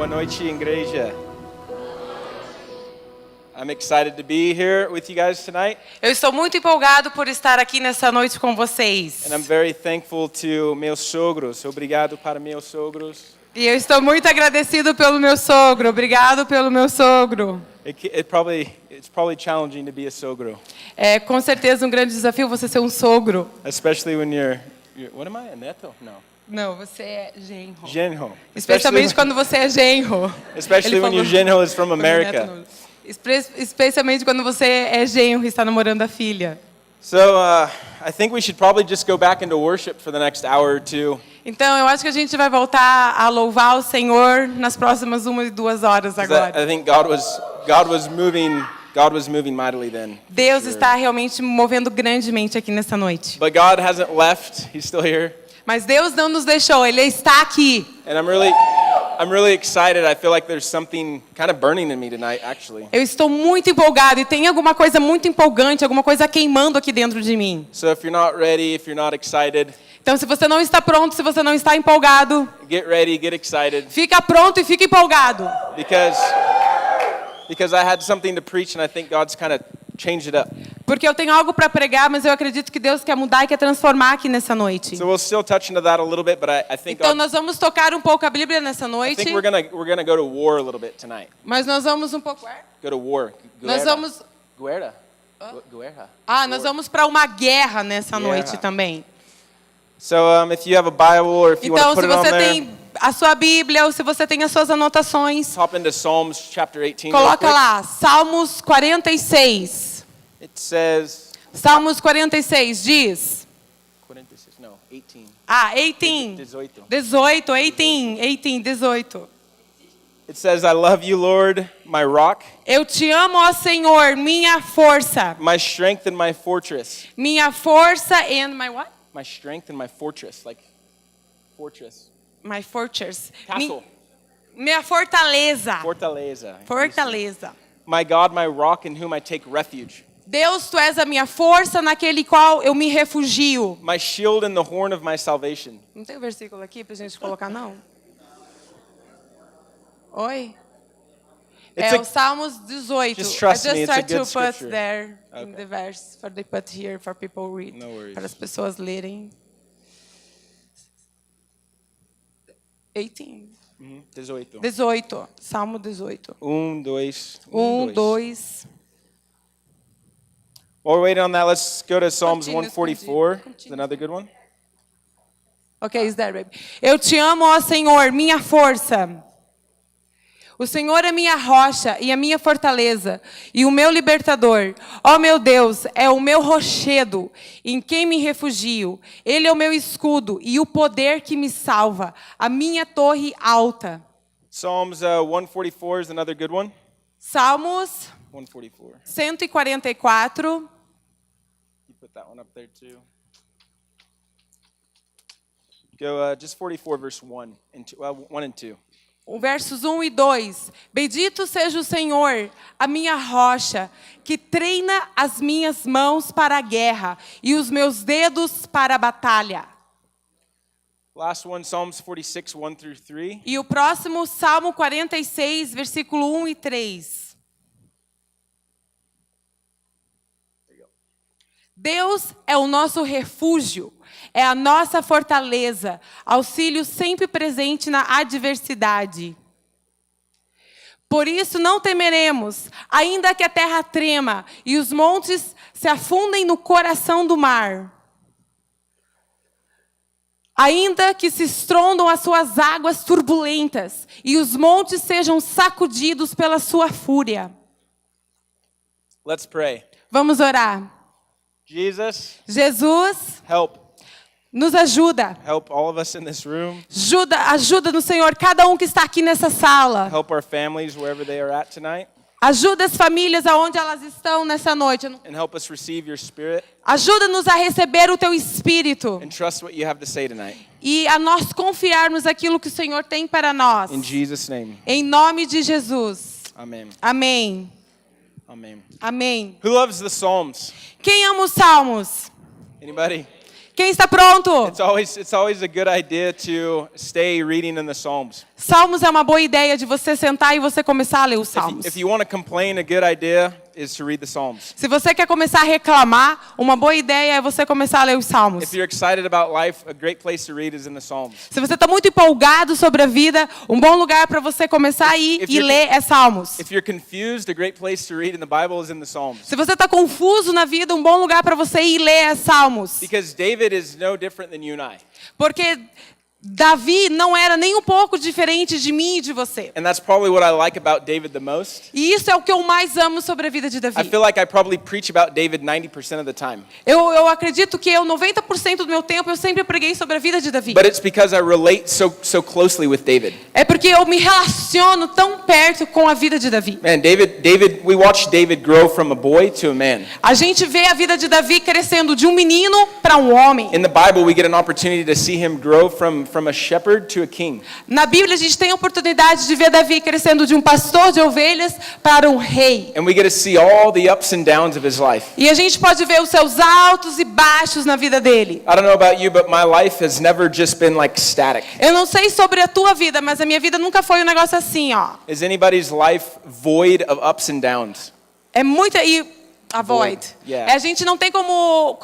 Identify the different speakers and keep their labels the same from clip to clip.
Speaker 1: Boa noite, igreja. I'm excited to be here with you guys tonight.
Speaker 2: Eu estou muito empolgado por estar aqui nessa noite com vocês.
Speaker 1: And I'm very thankful to meus sogros. Obrigado para meus sogros.
Speaker 2: E eu estou muito agradecido pelo meu sogro. Obrigado pelo meu sogro.
Speaker 1: It's probably challenging to be a sogro.
Speaker 2: É com certeza um grande desafio você ser um sogro.
Speaker 1: Especially when you're what am I? A neto? No.
Speaker 2: Não, você é genro.
Speaker 1: Genro.
Speaker 2: Especialmente quando você é genro.
Speaker 1: Especially when your genro is from America.
Speaker 2: Especialmente quando você é genro e está namorando a filha.
Speaker 1: So, I think we should probably just go back into worship for the next hour or two.
Speaker 2: Então, eu acho que a gente vai voltar a louvar o Senhor nas próximas 1 e 2 horas agora.
Speaker 1: I think God was moving mightily then.
Speaker 2: Deus está realmente movendo grandemente aqui nessa noite.
Speaker 1: But God hasn't left. He's still here.
Speaker 2: Mas Deus não nos deixou, Ele está aqui.
Speaker 1: And I'm really excited. I feel like there's something kind of burning in me tonight, actually.
Speaker 2: Eu estou muito empolgado e tem alguma coisa muito empolgante, alguma coisa queimando aqui dentro de mim.
Speaker 1: So if you're not ready, if you're not excited,
Speaker 2: Então, se você não está pronto, se você não está empolgado,
Speaker 1: get ready, get excited.
Speaker 2: fica pronto e fica empolgado.
Speaker 1: Because I had something to preach and I think God's kind of changed it up.
Speaker 2: Porque eu tenho algo para pregar, mas eu acredito que Deus quer mudar e quer transformar aqui nessa noite.
Speaker 1: So we'll still touch into that a little bit, but I think
Speaker 2: Então, nós vamos tocar um pouco a Bíblia nessa
Speaker 1: I
Speaker 2: noite.
Speaker 1: think we're gonna go to war a little bit tonight.
Speaker 2: Mas nós vamos um pouco...
Speaker 1: Go to war.
Speaker 2: Nós vamos...
Speaker 1: Guerra.
Speaker 2: nós vamos para uma guerra nessa
Speaker 1: Guerra.
Speaker 2: noite também.
Speaker 1: So if you have a Bible or if you want
Speaker 2: Então,
Speaker 1: to put
Speaker 2: se
Speaker 1: it on
Speaker 2: você
Speaker 1: there,
Speaker 2: tem a sua Bíblia ou se você tem as suas anotações,
Speaker 1: hop into Psalms chapter 18. real
Speaker 2: coloca
Speaker 1: quick.
Speaker 2: lá, Salmos 46.
Speaker 1: It says
Speaker 2: Salmos 46 diz...
Speaker 1: 46, no, 18.
Speaker 2: 18. 18.
Speaker 1: It says, I love you, Lord, my rock,
Speaker 2: Eu te amo, ó Senhor, minha força.
Speaker 1: my strength and my fortress.
Speaker 2: Minha força and my what?
Speaker 1: My strength and my fortress, like fortress.
Speaker 2: My fortress.
Speaker 1: Castle.
Speaker 2: Minha fortaleza.
Speaker 1: Fortaleza.
Speaker 2: Fortaleza.
Speaker 1: My God, my rock in whom I take refuge.
Speaker 2: Deus, tu és a minha força naquele qual eu me refugio.
Speaker 1: My shield and the horn of my salvation.
Speaker 2: Não tem o versículo aqui pra gente colocar, não? Oi? O Salmos 18.
Speaker 1: Just trust me,
Speaker 2: I
Speaker 1: it's a
Speaker 2: just try
Speaker 1: good
Speaker 2: to put
Speaker 1: scripture.
Speaker 2: there in
Speaker 1: Okay.
Speaker 2: the verse for they put here for people read.
Speaker 1: No worries.
Speaker 2: Para as pessoas lerem. 18. 18. Salmo 18.
Speaker 1: 1, 2.
Speaker 2: 2.
Speaker 1: While we're waiting on that, let's go to Psalms
Speaker 2: Continue,
Speaker 1: 144.
Speaker 2: continue.
Speaker 1: Is another good one?
Speaker 2: Ok, is that right? Eu te amo, ó Senhor, minha força. O Senhor é minha rocha e a minha fortaleza e o meu libertador. Ó meu Deus, é o meu rochedo em quem me refugio. Ele é o meu escudo e o poder que me salva, a minha torre alta.
Speaker 1: Psalms 144 is another good one.
Speaker 2: Salmos
Speaker 1: 144.
Speaker 2: 144.
Speaker 1: You put that one up there too. Go just 44 verse 1 and 2, 1 and 2.
Speaker 2: O versos 1 e 2. Bendito seja o Senhor, a minha rocha, que treina as minhas mãos para a guerra e os meus dedos para a batalha.
Speaker 1: Last one, Psalms 46, 1 through 3.
Speaker 2: E o próximo, Salmo 46, versículo 1 e 3. Deus é o nosso refúgio, é a nossa fortaleza, auxílio sempre presente na adversidade. Por isso não temeremos, ainda que a terra trema e os montes se afundem no coração do mar. Ainda que se estrondam as suas águas turbulentas e os montes sejam sacudidos pela sua fúria.
Speaker 1: Let's pray.
Speaker 2: Vamos orar.
Speaker 1: Jesus,
Speaker 2: Jesus,
Speaker 1: help
Speaker 2: nos ajuda.
Speaker 1: Help all of us in this room.
Speaker 2: Ajuda no Senhor, cada um que está aqui nessa sala.
Speaker 1: Help our families wherever they are at tonight.
Speaker 2: Ajuda as famílias aonde elas estão nessa noite.
Speaker 1: And help us receive your spirit
Speaker 2: Ajuda-nos a receber o teu Espírito.
Speaker 1: and trust what you have to say tonight.
Speaker 2: E a nós confiarmos aquilo que o Senhor tem para nós.
Speaker 1: In Jesus' name.
Speaker 2: Em nome de Jesus.
Speaker 1: Amen.
Speaker 2: Amém.
Speaker 1: Amen.
Speaker 2: Amém.
Speaker 1: Who loves the Psalms?
Speaker 2: Quem ama os Salmos?
Speaker 1: Anybody?
Speaker 2: Quem está pronto?
Speaker 1: It's always a good idea to stay reading in the Psalms.
Speaker 2: Salmos é uma boa ideia de você sentar e você começar a ler os
Speaker 1: If
Speaker 2: salmos.
Speaker 1: you want to complain, a good idea is to read the Psalms.
Speaker 2: Se você quer começar a reclamar, uma boa ideia é você começar a ler os salmos.
Speaker 1: If you're excited about life, a great place to read is in the Psalms.
Speaker 2: Se você está muito empolgado sobre a vida, um bom lugar para você começar a ir
Speaker 1: If
Speaker 2: e
Speaker 1: you're-
Speaker 2: ler é Salmos.
Speaker 1: If you're confused, a great place to read in the Bible is in the Psalms.
Speaker 2: Se você está confuso na vida, um bom lugar para você ir ler é Salmos.
Speaker 1: Because David is no different than you and I.
Speaker 2: Porque Davi não era nem um pouco diferente de mim e de você.
Speaker 1: And that's probably what I like about David the most.
Speaker 2: E isso é o que eu mais amo sobre a vida de
Speaker 1: I
Speaker 2: Davi.
Speaker 1: feel like I probably preach about David 90% of the time.
Speaker 2: Eu acredito que 90% do meu tempo eu sempre preguei sobre a vida de Davi.
Speaker 1: But it's because I relate so closely with David.
Speaker 2: É porque eu me relaciono tão perto com a vida de Davi.
Speaker 1: Man, we watched David grow from a boy to a man.
Speaker 2: A gente vê a vida de Davi crescendo de um menino para um homem.
Speaker 1: In the Bible, we get an opportunity to see him grow from a shepherd to a king.
Speaker 2: Na Bíblia a gente tem a oportunidade de ver Davi crescendo de um pastor de ovelhas para um rei.
Speaker 1: And we get to see all the ups and downs of his life.
Speaker 2: E a gente pode ver os seus altos e baixos na vida dele.
Speaker 1: I don't know about you, but my life has never just been like static.
Speaker 2: Eu não sei sobre a tua vida, mas a minha vida nunca foi um negócio assim, ó.
Speaker 1: Is anybody's life void of ups and downs?
Speaker 2: É muita avoid.
Speaker 1: Yeah.
Speaker 2: A gente não tem como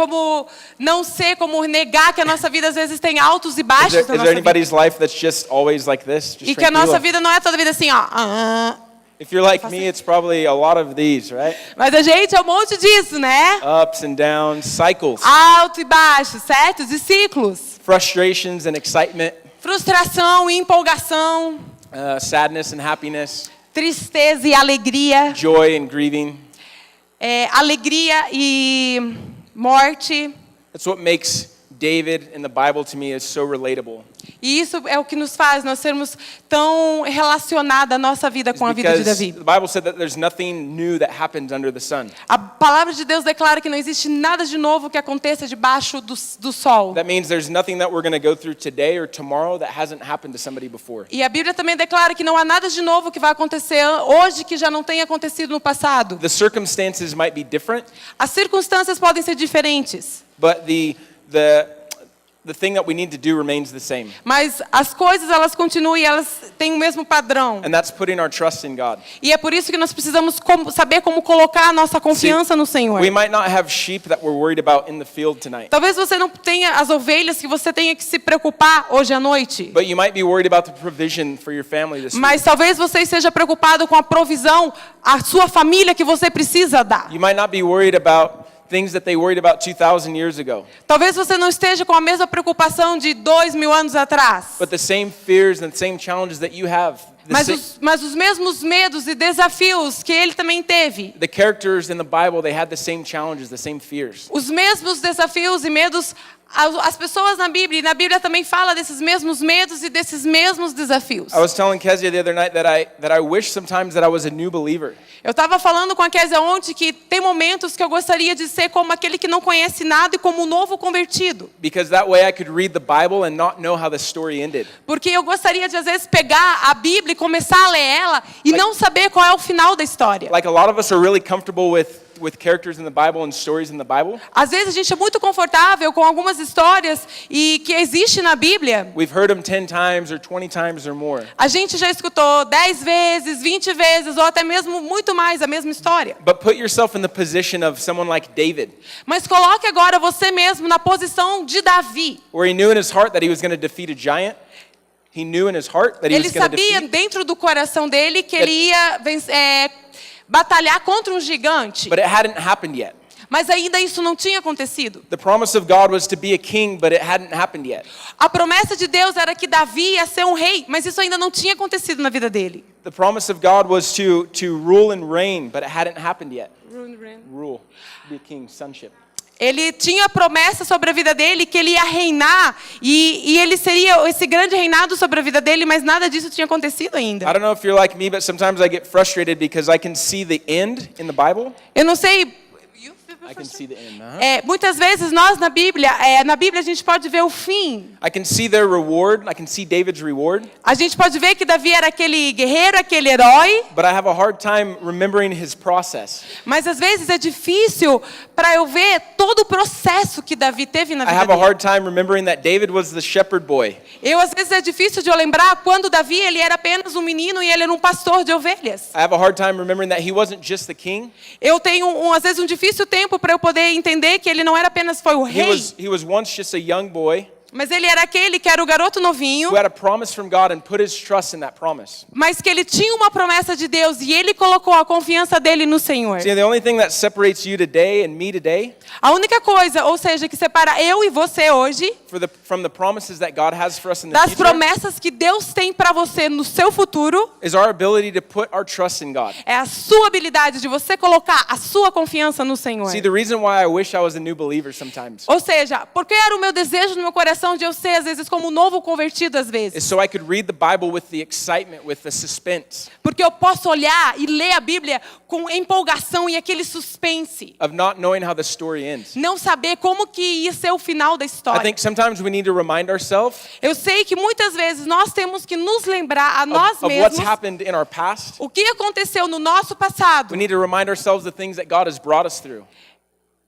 Speaker 2: não ser, como negar que a nossa vida às vezes tem altos e
Speaker 1: Is
Speaker 2: baixos
Speaker 1: there,
Speaker 2: na
Speaker 1: is
Speaker 2: nossa
Speaker 1: there
Speaker 2: vida.
Speaker 1: anybody's life that's just always like this? Just
Speaker 2: E que a
Speaker 1: tranquila?
Speaker 2: nossa vida não é toda vida assim, ó.
Speaker 1: If you're like me, it's probably a lot of these, right?
Speaker 2: Mas a gente é um monte disso, né?
Speaker 1: Ups and downs, cycles,
Speaker 2: Alto e baixo, certo? De ciclos.
Speaker 1: frustrations and excitement,
Speaker 2: Frustração e empolgação.
Speaker 1: sadness and happiness,
Speaker 2: Tristeza e alegria.
Speaker 1: joy and grieving.
Speaker 2: Alegria e morte.
Speaker 1: That's what makes David in the Bible to me is so relatable.
Speaker 2: E isso é o que nos faz nós sermos tão relacionados a nossa vida com a vida de
Speaker 1: Because
Speaker 2: Davi.
Speaker 1: the Bible said that there's nothing new that happens under the sun.
Speaker 2: A palavra de Deus declara que não existe nada de novo que aconteça debaixo do sol.
Speaker 1: That means there's nothing that we're going to go through today or tomorrow that hasn't happened to somebody before.
Speaker 2: E a Bíblia também declara que não há nada de novo que vai acontecer hoje que já não tenha acontecido no passado.
Speaker 1: The circumstances might be different,
Speaker 2: As circunstâncias podem ser diferentes,
Speaker 1: but the thing that we need to do remains the same.
Speaker 2: mas as coisas elas continuam e elas têm o mesmo padrão.
Speaker 1: And that's putting our trust in God.
Speaker 2: E é por isso que nós precisamos saber como colocar a nossa confiança no Senhor.
Speaker 1: We might not have sheep that we're worried about in the field tonight,
Speaker 2: Talvez você não tenha as ovelhas que você tenha que se preocupar hoje à noite.
Speaker 1: but you might be worried about the provision for your family this week.
Speaker 2: Mas talvez você esteja preocupado com a provisão à sua família que você precisa dar.
Speaker 1: You might not be worried about things that they worried about 2,000 years ago,
Speaker 2: Talvez você não esteja com a mesma preocupação de 2000 anos atrás.
Speaker 1: but the same fears and the same challenges that you have.
Speaker 2: Mas os mesmos medos e desafios que ele também teve.
Speaker 1: The characters in the Bible, they had the same challenges, the same fears.
Speaker 2: Os mesmos desafios e medos, as pessoas na Bíblia também fala desses mesmos medos e desses mesmos desafios.
Speaker 1: I was telling Kezia the other night that I wish sometimes that I was a new believer.
Speaker 2: Eu estava falando com a Kézia ontem que tem momentos que eu gostaria de ser como aquele que não conhece nada e como um novo convertido.
Speaker 1: Because that way I could read the Bible and not know how the story ended.
Speaker 2: Porque eu gostaria de, às vezes, pegar a Bíblia e começar a ler ela e não saber qual é o final da história.
Speaker 1: Like a lot of us are really comfortable with characters in the Bible and stories in the Bible.
Speaker 2: Às vezes a gente é muito confortável com algumas histórias e que existe na Bíblia.
Speaker 1: We've heard them 10 times or 20 times or more.
Speaker 2: A gente já escutou 10 vezes, 20 vezes ou até mesmo muito mais a mesma história.
Speaker 1: But put yourself in the position of someone like David,
Speaker 2: Mas coloque agora você mesmo na posição de Davi.
Speaker 1: where he knew in his heart that he was going to defeat a giant. He knew in his heart that he
Speaker 2: Ele
Speaker 1: was going to
Speaker 2: sabia
Speaker 1: defeat,
Speaker 2: dentro do coração dele que ele ia batalhar contra um gigante.
Speaker 1: but it hadn't happened yet.
Speaker 2: Mas ainda isso não tinha acontecido.
Speaker 1: The promise of God was to be a king, but it hadn't happened yet.
Speaker 2: A promessa de Deus era que Davi ia ser um rei, mas isso ainda não tinha acontecido na vida dele.
Speaker 1: The promise of God was to rule and reign, but it hadn't happened yet. Rule, be a king, sonship.
Speaker 2: Ele tinha a promessa sobre a vida dele que ele ia reinar e ele seria esse grande reinado sobre a vida dele, mas nada disso tinha acontecido ainda.
Speaker 1: I don't know if you're like me, but sometimes I get frustrated because I can see the end in the Bible,
Speaker 2: Eu não sei,
Speaker 1: I can see the end.
Speaker 2: Muitas vezes nós na Bíblia a gente pode ver o fim.
Speaker 1: I can see their reward. I can see David's reward.
Speaker 2: A gente pode ver que Davi era aquele guerreiro, aquele herói.
Speaker 1: But I have a hard time remembering his process.
Speaker 2: Mas às vezes é difícil para eu ver todo o processo que Davi teve na
Speaker 1: I
Speaker 2: vida
Speaker 1: have a
Speaker 2: dele.
Speaker 1: hard time remembering that David was the shepherd boy.
Speaker 2: Às vezes é difícil de eu lembrar quando Davi ele era apenas um menino e ele era um pastor de ovelhas.
Speaker 1: I have a hard time remembering that he wasn't just the king.
Speaker 2: Eu tenho às vezes um difícil tempo para eu poder entender que ele não era apenas foi o rei.
Speaker 1: He was once just a young boy
Speaker 2: Mas ele era aquele que era o garoto novinho,
Speaker 1: who had a promise from God and put his trust in that promise.
Speaker 2: mas que ele tinha uma promessa de Deus e ele colocou a confiança dele no Senhor.
Speaker 1: See, the only thing that separates you today and me today
Speaker 2: A única coisa, ou seja, que separa eu e você hoje
Speaker 1: from the promises that God has for us in the
Speaker 2: das
Speaker 1: future
Speaker 2: promessas que Deus tem para você no seu futuro
Speaker 1: is our ability to put our trust in God.
Speaker 2: é a sua habilidade de você colocar a sua confiança no Senhor.
Speaker 1: See, the reason why I wish I was a new believer sometimes
Speaker 2: Ou seja, porque era o meu desejo no meu coração de eu ser às vezes como um novo convertido às
Speaker 1: is
Speaker 2: vezes.
Speaker 1: so I could read the Bible with the excitement, with the suspense
Speaker 2: Porque eu posso olhar e ler a Bíblia com empolgação e aquele suspense.
Speaker 1: of not knowing how the story ends.
Speaker 2: Não saber como que ia ser o final da
Speaker 1: I
Speaker 2: história.
Speaker 1: think sometimes we need to remind ourselves
Speaker 2: Eu sei que muitas vezes nós temos que nos lembrar a nós
Speaker 1: of what's
Speaker 2: mesmos
Speaker 1: happened in our past.
Speaker 2: o que aconteceu no nosso passado.
Speaker 1: We need to remind ourselves the things that God has brought us through.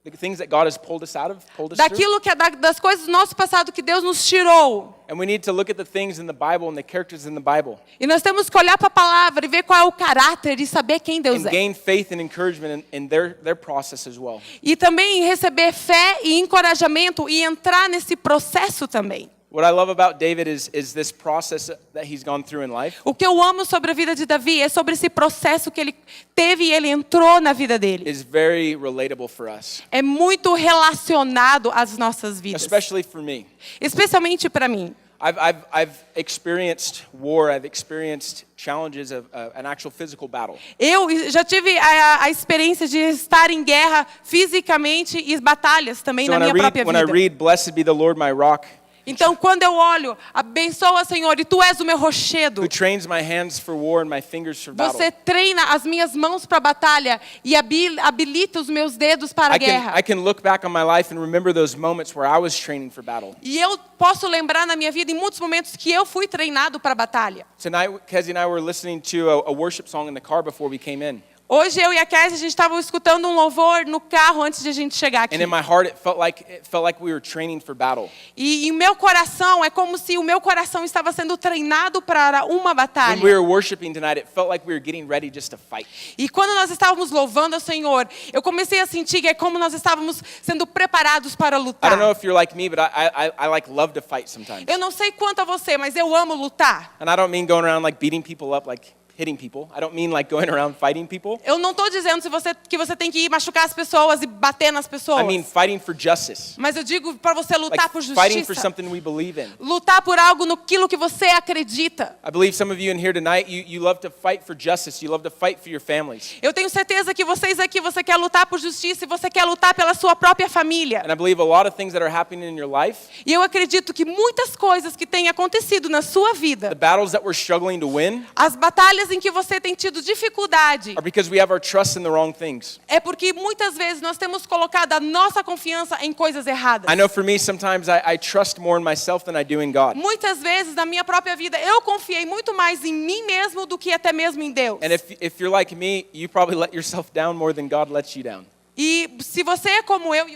Speaker 1: The things that God has pulled us through.
Speaker 2: Daquilo que das coisas do nosso passado que Deus nos tirou.
Speaker 1: And we need to look at the things in the Bible and the characters in the Bible
Speaker 2: E nós temos que olhar para a palavra e ver qual é o caráter e saber quem Deus
Speaker 1: and
Speaker 2: é.
Speaker 1: gain faith and encouragement in their process as well.
Speaker 2: E também receber fé e encorajamento e entrar nesse processo também.
Speaker 1: What I love about David is this process that he's gone through in life.
Speaker 2: O que eu amo sobre a vida de Davi é sobre esse processo que ele teve e ele entrou na vida dele.
Speaker 1: Is very relatable for us,
Speaker 2: É muito relacionado às nossas vidas.
Speaker 1: especially for me.
Speaker 2: Especialmente para mim.
Speaker 1: I've experienced war. I've experienced challenges of an actual physical battle.
Speaker 2: Eu já tive a experiência de estar em guerra fisicamente e batalhas também
Speaker 1: So
Speaker 2: na minha própria
Speaker 1: when I
Speaker 2: vida.
Speaker 1: read, "Blessed be the Lord my rock,
Speaker 2: Então, quando eu olho, abençoa, Senhor, e Tu és o meu rochedo.
Speaker 1: who trains my hands for war and my fingers for battle."
Speaker 2: Você treina as minhas mãos para a batalha e habilita os meus dedos para a guerra.
Speaker 1: I can look back on my life and remember those moments where I was training for battle.
Speaker 2: E eu posso lembrar na minha vida em muitos momentos que eu fui treinado para a batalha.
Speaker 1: Tonight, Kezzy and I were listening to a worship song in the car before we came in.
Speaker 2: Hoje eu e a Kézia, a gente estava escutando um louvor no carro antes de a gente chegar aqui.
Speaker 1: And in my heart, it felt like we were training for battle.
Speaker 2: E em meu coração, é como se o meu coração estava sendo treinado para uma
Speaker 1: When
Speaker 2: batalha.
Speaker 1: we were worshiping tonight, it felt like we were getting ready just to fight.
Speaker 2: E quando nós estávamos louvando ao Senhor, eu comecei a sentir que é como nós estávamos sendo preparados para
Speaker 1: I
Speaker 2: lutar.
Speaker 1: don't know if you're like me, but I like love to fight sometimes.
Speaker 2: Eu não sei quanto a você, mas eu amo lutar.
Speaker 1: And I don't mean going around like beating people up, like hitting people. I don't mean like going around fighting people.
Speaker 2: Eu não estou dizendo que você tem que ir machucar as pessoas e bater nas pessoas.
Speaker 1: I mean fighting for justice.
Speaker 2: Mas eu digo para você lutar
Speaker 1: Like
Speaker 2: por
Speaker 1: fighting for
Speaker 2: justiça.
Speaker 1: something we believe in.
Speaker 2: Lutar por algo naquilo que você acredita.
Speaker 1: I believe some of you in here tonight, you love to fight for justice. You love to fight for your families.
Speaker 2: Eu tenho certeza que vocês aqui, você quer lutar por justiça e você quer lutar pela sua própria família.
Speaker 1: And I believe a lot of things that are happening in your life,
Speaker 2: E eu acredito que muitas coisas que têm acontecido na sua
Speaker 1: the
Speaker 2: vida,
Speaker 1: battles that we're struggling to win,
Speaker 2: as batalhas em que você tem tido dificuldade,
Speaker 1: are because we have our trust in the wrong things.
Speaker 2: é porque muitas vezes nós temos colocado a nossa confiança em coisas erradas.
Speaker 1: I know for me, sometimes I trust more in myself than I do in God.
Speaker 2: Muitas vezes na minha própria vida eu confiei muito mais em mim mesmo do que até mesmo em Deus.
Speaker 1: And if you're like me, you probably let yourself down more than God lets you down.
Speaker 2: E se você é como eu,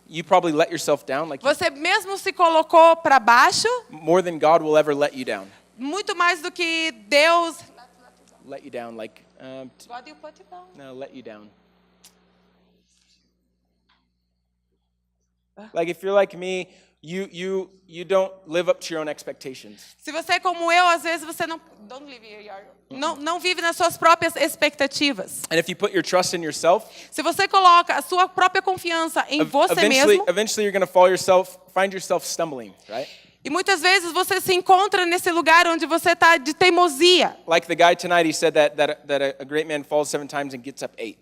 Speaker 1: You probably let yourself down like
Speaker 2: você mesmo se colocou para baixo,
Speaker 1: more than God will ever let you down.
Speaker 2: muito mais do que Deus.
Speaker 1: Let you down like
Speaker 2: God, you put it down.
Speaker 1: no, let you down. Like if you're like me, you don't live up to your own expectations.
Speaker 2: Se você é como eu, às vezes você não vive nas suas próprias expectativas.
Speaker 1: And if you put your trust in yourself,
Speaker 2: Se você coloca a sua própria confiança em você mesmo,
Speaker 1: eventually you're going to find yourself stumbling, right?
Speaker 2: e muitas vezes você se encontra nesse lugar onde você está de teimosia.
Speaker 1: Like the guy tonight, he said that a great man falls 7 times and gets up 8.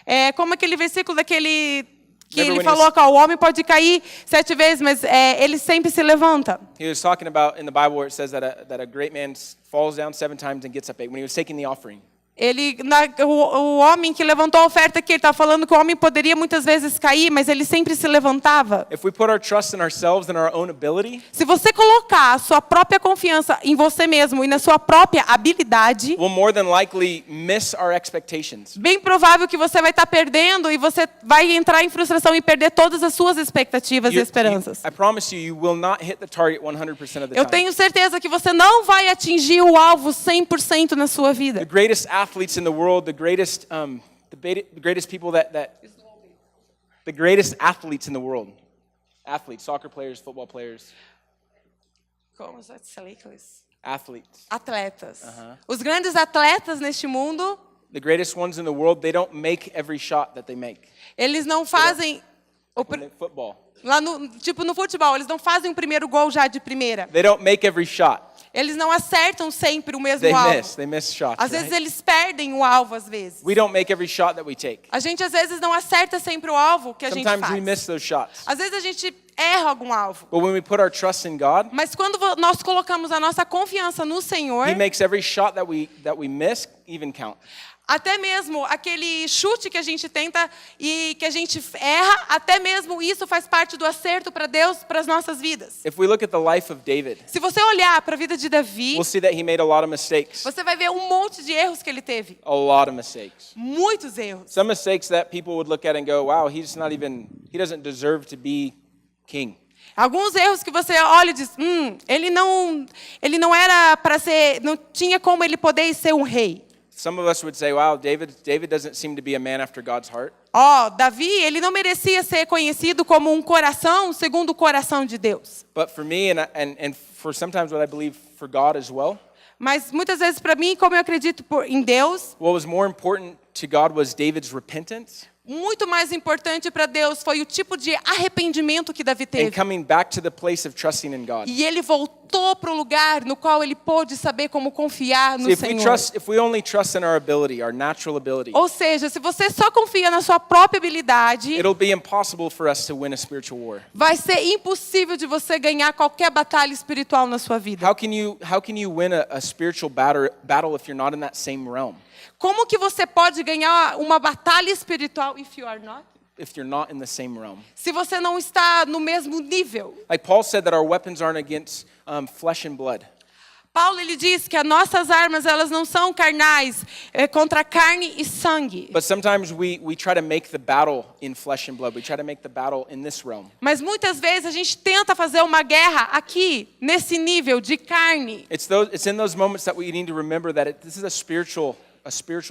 Speaker 2: É como aquele versículo daquele que
Speaker 1: Remember
Speaker 2: ele
Speaker 1: when
Speaker 2: falou que o homem pode cair 7 vezes, mas ele sempre se levanta.
Speaker 1: He was talking about in the Bible where it says that a great man falls down 7 times and gets up 8 when he was taking the offering.
Speaker 2: O homem que levantou a oferta aqui, ele estava falando que o homem poderia muitas vezes cair, mas ele sempre se levantava.
Speaker 1: If we put our trust in ourselves and our own ability,
Speaker 2: Se você colocar a sua própria confiança em você mesmo e na sua própria habilidade,
Speaker 1: we'll more than likely miss our expectations.
Speaker 2: bem provável que você vai estar perdendo e você vai entrar em frustração e perder todas as suas expectativas e esperanças.
Speaker 1: I promise you will not hit the target 100% of the
Speaker 2: Eu
Speaker 1: time.
Speaker 2: tenho certeza que você não vai atingir o alvo 100% na sua vida.
Speaker 1: The greatest athletes in the world, the greatest people the greatest athletes in the world. Athletes, soccer players, football players,
Speaker 2: Como se diz?
Speaker 1: athletes.
Speaker 2: Atletas. Os grandes atletas neste mundo,
Speaker 1: The greatest ones in the world, they don't make every shot that they make.
Speaker 2: eles não fazem
Speaker 1: Football.
Speaker 2: lá no futebol, eles não fazem o primeiro gol já de primeira.
Speaker 1: They don't make every shot.
Speaker 2: Eles não acertam sempre o mesmo alvo.
Speaker 1: They miss shots.
Speaker 2: Às vezes
Speaker 1: Right?
Speaker 2: eles perdem o alvo às vezes.
Speaker 1: We don't make every shot that we take.
Speaker 2: A gente às vezes não acerta sempre o alvo que a gente
Speaker 1: Sometimes we
Speaker 2: faz.
Speaker 1: miss those shots.
Speaker 2: Às vezes a gente erra algum alvo.
Speaker 1: But when we put our trust in God,
Speaker 2: Mas quando nós colocamos a nossa confiança no Senhor,
Speaker 1: He makes every shot that we miss even count.
Speaker 2: até mesmo aquele chute que a gente tenta e que a gente erra, até mesmo isso faz parte do acerto para Deus, para as nossas vidas.
Speaker 1: If we look at the life of David,
Speaker 2: Se você olhar para a vida de Davi,
Speaker 1: we'll see that he made a lot of mistakes.
Speaker 2: você vai ver um monte de erros que ele teve.
Speaker 1: A lot of mistakes.
Speaker 2: Muitos erros.
Speaker 1: Some mistakes that people would look at and go, wow, he doesn't deserve to be king.
Speaker 2: Alguns erros que você olha e diz, ele não era para ser, não tinha como ele poder ser um rei.
Speaker 1: Some of us would say, wow, David doesn't seem to be a man after God's heart.
Speaker 2: Davi, ele não merecia ser conhecido como um coração segundo o coração de Deus.
Speaker 1: But for me, and for sometimes what I believe for God as well,
Speaker 2: Mas muitas vezes para mim, como eu acredito em Deus,
Speaker 1: what was more important to God was David's repentance
Speaker 2: muito mais importante para Deus foi o tipo de arrependimento que Davi
Speaker 1: and
Speaker 2: teve.
Speaker 1: coming back to the place of trusting in God.
Speaker 2: E ele voltou para o lugar no qual ele pôde saber como confiar no
Speaker 1: See,
Speaker 2: Senhor.
Speaker 1: if we only trust in our ability, our natural ability,
Speaker 2: Ou seja, se você só confia na sua própria habilidade,
Speaker 1: it'll be impossible for us to win a spiritual war.
Speaker 2: vai ser impossível de você ganhar qualquer batalha espiritual na sua vida.
Speaker 1: How can you win a spiritual battle if you're not in that same realm?
Speaker 2: Como que você pode ganhar uma batalha espiritual if you are not?
Speaker 1: If you're not in the same realm?
Speaker 2: Se você não está no mesmo nível.
Speaker 1: Like Paul said that our weapons aren't against flesh and blood.
Speaker 2: Paulo ele diz que as nossas armas elas não são carnais, contra carne e sangue.
Speaker 1: But sometimes we try to make the battle in flesh and blood. We try to make the battle in this realm.
Speaker 2: Mas muitas vezes a gente tenta fazer uma guerra aqui, nesse nível de carne.
Speaker 1: It's in those moments that we need to remember that this is a spiritual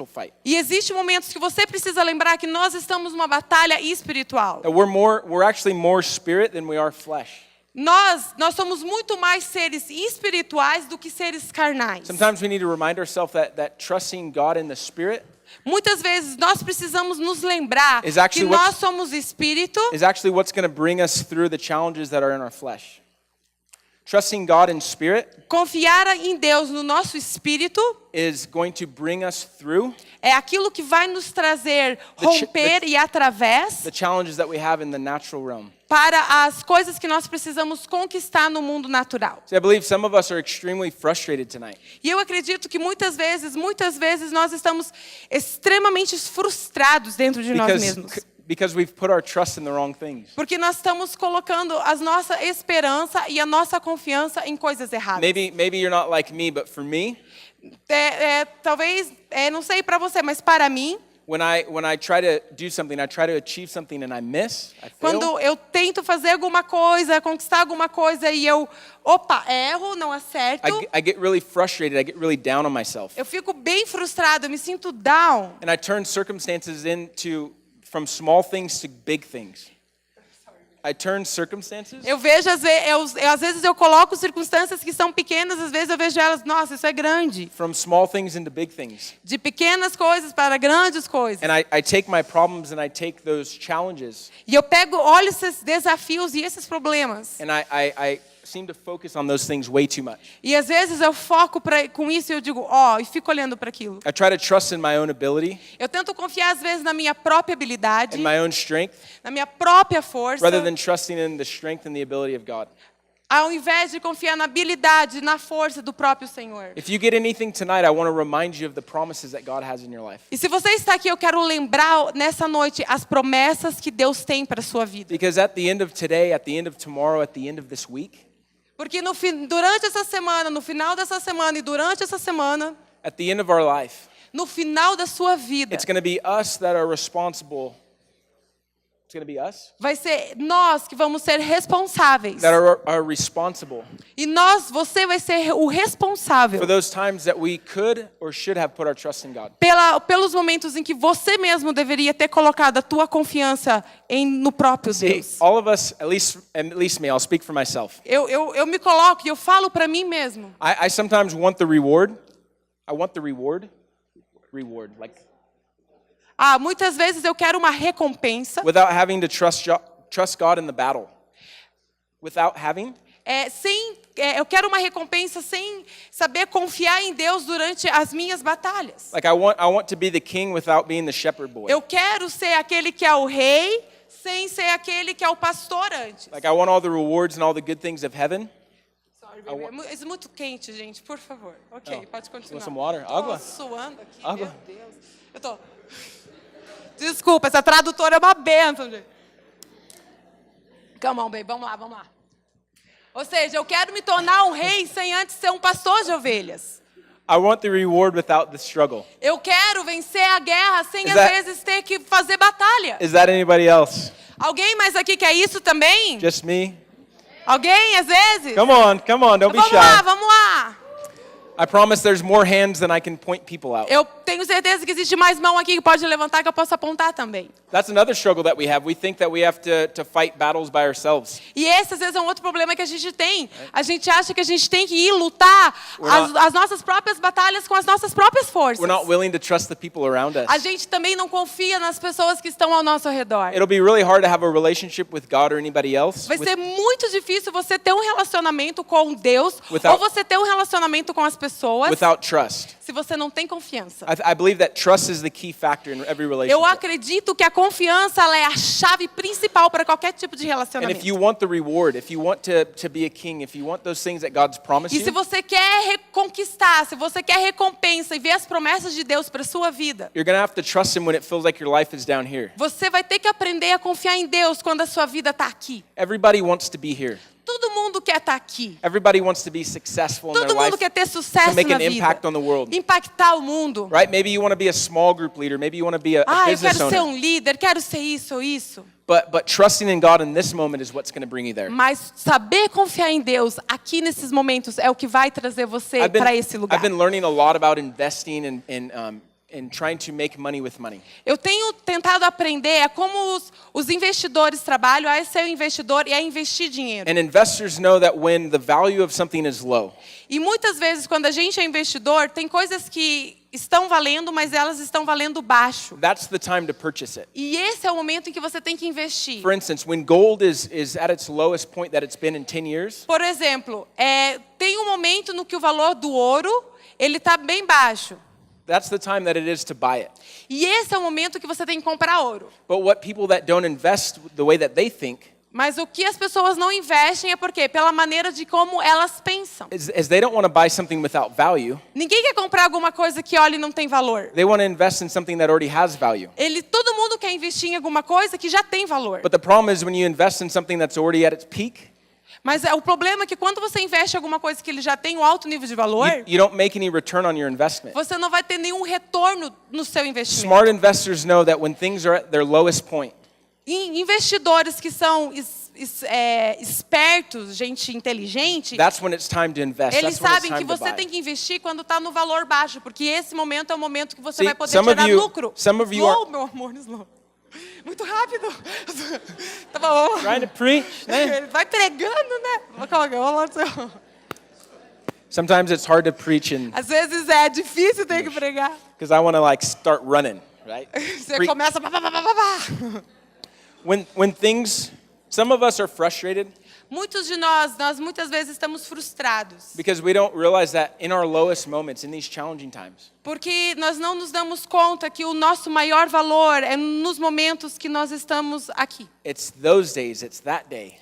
Speaker 1: fight.
Speaker 2: E existem momentos que você precisa lembrar que nós estamos numa batalha espiritual.
Speaker 1: That we're actually more spirit than we are flesh.
Speaker 2: Nós somos muito mais seres espirituais do que seres carnais.
Speaker 1: Sometimes we need to remind ourselves that trusting God in the spirit
Speaker 2: Muitas vezes nós precisamos nos lembrar
Speaker 1: Is actually
Speaker 2: que
Speaker 1: what's-
Speaker 2: nós somos espírito.
Speaker 1: is actually what's going to bring us through the challenges that are in our flesh. Trusting God in spirit
Speaker 2: Confiar em Deus no nosso espírito
Speaker 1: is going to bring us through
Speaker 2: é aquilo que vai nos trazer
Speaker 1: The
Speaker 2: romper e através
Speaker 1: the challenges that we have in the natural realm.
Speaker 2: para as coisas que nós precisamos conquistar no mundo natural.
Speaker 1: See, I believe some of us are extremely frustrated tonight
Speaker 2: E eu acredito que muitas vezes nós estamos extremamente frustrados dentro de nós mesmos.
Speaker 1: because we've put our trust in the wrong things.
Speaker 2: Porque nós estamos colocando a nossa esperança e a nossa confiança em coisas erradas.
Speaker 1: Maybe you're not like me, but for me,
Speaker 2: Talvez, não sei para você, mas para mim,
Speaker 1: when I try to do something, I try to achieve something and I miss, I fail.
Speaker 2: quando eu tento fazer alguma coisa, conquistar alguma coisa e eu, erro, não acerto,
Speaker 1: I get really frustrated. I get really down on myself.
Speaker 2: eu fico bem frustrado, eu me sinto down.
Speaker 1: And I turn circumstances from small things to big things. I turn circumstances
Speaker 2: Eu vejo, às vezes eu coloco circunstâncias que são pequenas, às vezes eu vejo elas, nossa, isso é grande.
Speaker 1: from small things into big things.
Speaker 2: De pequenas coisas para grandes coisas.
Speaker 1: And I take my problems and I take those challenges
Speaker 2: E eu olho esses desafios e esses problemas.
Speaker 1: and I seem to focus on those things way too much.
Speaker 2: E às vezes eu foco com isso e eu digo, e fico olhando para aquilo.
Speaker 1: I try to trust in my own ability
Speaker 2: Eu tento confiar às vezes na minha própria habilidade,
Speaker 1: and my own strength
Speaker 2: na minha própria força,
Speaker 1: rather than trusting in the strength and the ability of God.
Speaker 2: ao invés de confiar na habilidade, na força do próprio Senhor.
Speaker 1: If you get anything tonight, I want to remind you of the promises that God has in your life.
Speaker 2: E se você está aqui, eu quero lembrar nessa noite as promessas que Deus tem para a sua vida.
Speaker 1: Because at the end of today, at the end of tomorrow, at the end of this week,
Speaker 2: Porque durante essa semana, no final dessa semana e durante essa semana,
Speaker 1: at the end of our life,
Speaker 2: no final da sua vida,
Speaker 1: it's going to be us that are responsible. It's going to be us
Speaker 2: vai ser nós que vamos ser responsáveis.
Speaker 1: that are responsible
Speaker 2: E você vai ser o responsável
Speaker 1: for those times that we could or should have put our trust in God.
Speaker 2: pelos momentos em que você mesmo deveria ter colocado a tua confiança no próprio
Speaker 1: See,
Speaker 2: Deus.
Speaker 1: all of us, at least me, I'll speak for myself.
Speaker 2: Eu me coloco e eu falo para mim mesmo.
Speaker 1: I sometimes want the reward. I want the reward. Reward, like
Speaker 2: Muitas vezes eu quero uma recompensa.
Speaker 1: without having to trust God in the battle. Without having.
Speaker 2: Eu quero uma recompensa sem saber confiar em Deus durante as minhas batalhas.
Speaker 1: Like I want to be the king without being the shepherd boy.
Speaker 2: Eu quero ser aquele que é o rei sem ser aquele que é o pastor antes.
Speaker 1: Like I want all the rewards and all the good things of heaven.
Speaker 2: Sorry, baby. É muito quente, gente, por favor. Ok, pode continuar.
Speaker 1: Want some water?
Speaker 2: Tô
Speaker 1: Água?
Speaker 2: suando aqui,
Speaker 1: Água?
Speaker 2: meu Deus. Eu tô... Desculpa, essa tradutora é uma bênção, gente. Come on, baby, vamos lá. Ou seja, eu quero me tornar um rei sem antes ser um pastor de ovelhas.
Speaker 1: I want the reward without the struggle.
Speaker 2: Eu quero vencer a guerra sem, às
Speaker 1: that-
Speaker 2: vezes, ter que fazer batalha.
Speaker 1: Is that anybody else?
Speaker 2: Alguém mais aqui quer isso também?
Speaker 1: Just me?
Speaker 2: Alguém, às vezes?
Speaker 1: Come on, don't be
Speaker 2: Vamos lá,
Speaker 1: shy.
Speaker 2: vamos lá.
Speaker 1: I promise there's more hands than I can point people out.
Speaker 2: Eu tenho certeza que existe mais mão aqui que pode levantar que eu posso apontar também.
Speaker 1: That's another struggle that we have. We think that we have to fight battles by ourselves.
Speaker 2: E esse, às vezes, é um outro problema que a gente tem. A gente acha que a gente tem que ir lutar as nossas próprias batalhas com as nossas próprias forças.
Speaker 1: We're not willing to trust the people around us.
Speaker 2: A gente também não confia nas pessoas que estão ao nosso redor.
Speaker 1: It'll be really hard to have a relationship with God or anybody else
Speaker 2: Vai ser muito difícil você ter um relacionamento com Deus
Speaker 1: Without-
Speaker 2: ou você ter um relacionamento com as pessoas
Speaker 1: without trust.
Speaker 2: se você não tem confiança.
Speaker 1: I believe that trust is the key factor in every
Speaker 2: Eu
Speaker 1: relationship.
Speaker 2: acredito que a confiança ela é a chave principal para qualquer tipo de
Speaker 1: And
Speaker 2: relacionamento.
Speaker 1: if you want the reward, if you want to be a king, if you want those things that God's promised
Speaker 2: E se
Speaker 1: you,
Speaker 2: você quer reconquistar, se você quer recompensa e ver as promessas de Deus para sua vida,
Speaker 1: you're going to have to trust him when it feels like your life is down here.
Speaker 2: você vai ter que aprender a confiar em Deus quando a sua vida está aqui.
Speaker 1: Everybody wants to be here.
Speaker 2: Todo mundo quer estar aqui.
Speaker 1: Everybody wants to be successful in their
Speaker 2: Todo mundo
Speaker 1: life,
Speaker 2: quer ter sucesso
Speaker 1: make
Speaker 2: na
Speaker 1: an
Speaker 2: vida.
Speaker 1: impact on the world.
Speaker 2: Impactar o mundo.
Speaker 1: Right? Maybe you want to be a small group leader. Maybe you want to be a
Speaker 2: Eu
Speaker 1: business
Speaker 2: quero ser
Speaker 1: owner.
Speaker 2: um líder, quero ser isso ou isso.
Speaker 1: But trusting in God in this moment is what's going to bring you there.
Speaker 2: Mas saber confiar em Deus aqui nesses momentos é o que vai trazer você para esse lugar.
Speaker 1: I've been learning a lot about investing and trying to make money with money.
Speaker 2: Eu tenho tentado aprender como os investidores trabalham, a ser um investidor e a investir dinheiro.
Speaker 1: And investors know that when the value of something is low,
Speaker 2: E muitas vezes, quando a gente é investidor, tem coisas que estão valendo, mas elas estão valendo baixo.
Speaker 1: that's the time to purchase it.
Speaker 2: E esse é o momento em que você tem que investir.
Speaker 1: For instance, when gold is at its lowest point that it's been in 10 years,
Speaker 2: Por exemplo, tem um momento no que o valor do ouro ele está bem baixo.
Speaker 1: that's the time that it is to buy it.
Speaker 2: E esse é o momento que você tem que comprar ouro.
Speaker 1: But what people that don't invest the way that they think
Speaker 2: Mas o que as pessoas não investem é porque pela maneira de como elas pensam.
Speaker 1: is they don't want to buy something without value.
Speaker 2: Ninguém quer comprar alguma coisa que olha e não tem valor.
Speaker 1: They want to invest in something that already has value.
Speaker 2: Todo mundo quer investir em alguma coisa que já tem valor.
Speaker 1: But the problem is when you invest in something that's already at its peak,
Speaker 2: Mas o problema é que quando você investe em alguma coisa que ele já tem um alto nível de valor,
Speaker 1: you don't make any return on your investment.
Speaker 2: você não vai ter nenhum retorno no seu investimento.
Speaker 1: Smart investors know that when things are at their lowest point,
Speaker 2: Investidores que são espertos, gente inteligente,
Speaker 1: that's when it's time to invest.
Speaker 2: eles
Speaker 1: That's when it's
Speaker 2: sabem que
Speaker 1: time to
Speaker 2: você
Speaker 1: buy.
Speaker 2: tem que investir quando está no valor baixo, porque esse momento é o momento que você
Speaker 1: See,
Speaker 2: vai poder
Speaker 1: some of
Speaker 2: tirar
Speaker 1: you-
Speaker 2: lucro.
Speaker 1: some of you
Speaker 2: Slow,
Speaker 1: are-
Speaker 2: meu amor, slow. Muito rápido. Tá bom.
Speaker 1: Trying to preach, né?
Speaker 2: Ele vai pregando, né? Calma.
Speaker 1: Sometimes it's hard to preach
Speaker 2: Às vezes é difícil ter que pregar.
Speaker 1: because I want to like start running, right?
Speaker 2: Você
Speaker 1: Pre-
Speaker 2: começa...
Speaker 1: when things, some of us are frustrated
Speaker 2: Muitos de nós muitas vezes estamos frustrados.
Speaker 1: because we don't realize that in our lowest moments, in these challenging times,
Speaker 2: Porque nós não nos damos conta que o nosso maior valor é nos momentos que nós estamos aqui.
Speaker 1: it's those days, it's that day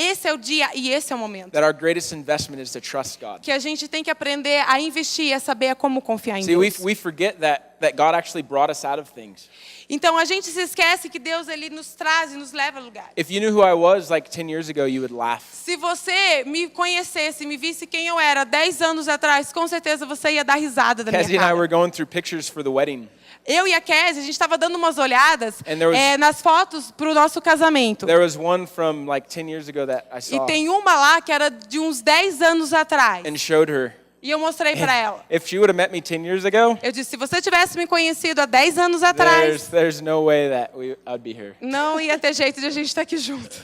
Speaker 2: Esse é o dia e esse é o momento.
Speaker 1: that our greatest investment is to trust God.
Speaker 2: Que a gente tem que aprender a investir, a saber como confiar em
Speaker 1: See, we,
Speaker 2: Deus.
Speaker 1: we forget that God actually brought us out of things.
Speaker 2: Então a gente se esquece que Deus ele nos traz e nos leva a lugares.
Speaker 1: If you knew who I was like 10 years ago, you would laugh.
Speaker 2: Se você me conhecesse, me visse quem eu era 10 anos atrás, com certeza você ia dar risada da minha
Speaker 1: Cassie and I
Speaker 2: cara.
Speaker 1: were going through pictures for the wedding.
Speaker 2: Eu e a Cassie, a gente estava dando umas olhadas
Speaker 1: And there was-
Speaker 2: nas fotos para o nosso casamento.
Speaker 1: There was one from like 10 years ago that I
Speaker 2: E
Speaker 1: saw
Speaker 2: tem uma lá que era de uns 10 anos atrás.
Speaker 1: and showed her.
Speaker 2: E eu mostrei para ela.
Speaker 1: If she would have met me 10 years ago,
Speaker 2: Eu disse, se você tivesse me conhecido há 10 anos atrás,
Speaker 1: there's no way that I'd be here.
Speaker 2: não ia ter jeito de a gente estar aqui junto.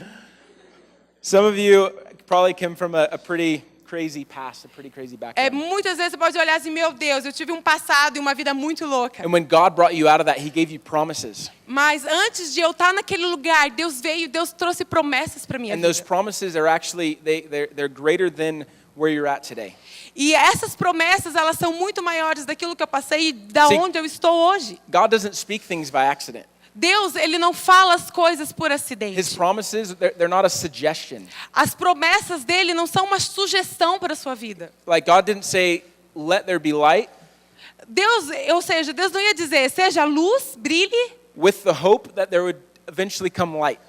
Speaker 1: Some of you probably come from a pretty crazy past, a pretty crazy background.
Speaker 2: Muitas vezes você pode olhar assim, meu Deus, eu tive um passado e uma vida muito louca.
Speaker 1: And when God brought you out of that, He gave you promises.
Speaker 2: Mas antes de eu estar naquele lugar, Deus veio, Deus trouxe promessas para minha
Speaker 1: And
Speaker 2: vida.
Speaker 1: those promises are actually, they're greater than where you're at today.
Speaker 2: E essas promessas, elas são muito maiores daquilo que eu passei e da
Speaker 1: Sim.
Speaker 2: onde eu estou hoje.
Speaker 1: God doesn't speak things by accident.
Speaker 2: Deus, ele não fala as coisas por
Speaker 1: His
Speaker 2: acidente.
Speaker 1: promises, they're not a suggestion.
Speaker 2: As promessas dele não são uma sugestão para a sua vida.
Speaker 1: Like God didn't say, let there be light,
Speaker 2: Deus, ou seja, Deus não ia dizer, seja luz, brilhe,
Speaker 1: with the hope that there would eventually come light.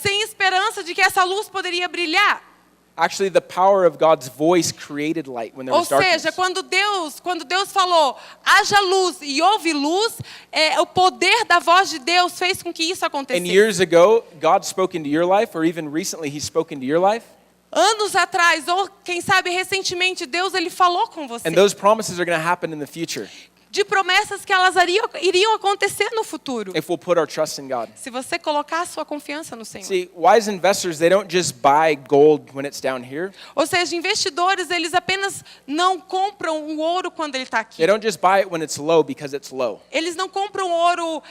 Speaker 2: sem esperança de que essa luz poderia brilhar.
Speaker 1: Actually, the power of God's voice created light when there
Speaker 2: Ou
Speaker 1: was darkness.
Speaker 2: seja, quando Deus falou, haja luz e houve luz, o poder da voz de Deus fez com que isso
Speaker 1: And
Speaker 2: acontecesse.
Speaker 1: years ago, God spoke into your life, or even recently, He spoke into your life.
Speaker 2: Anos atrás, ou quem sabe recentemente, Deus ele falou com você.
Speaker 1: And those promises are going to happen in the future
Speaker 2: De promessas que elas iriam acontecer no futuro.
Speaker 1: if we'll put our trust in God.
Speaker 2: Se você colocar a sua confiança no Senhor.
Speaker 1: See, wise investors, they don't just buy gold when it's down here.
Speaker 2: Ou seja, investidores, eles apenas não compram o ouro quando ele está aqui.
Speaker 1: They don't just buy it when it's low because it's low.
Speaker 2: Eles não compram ouro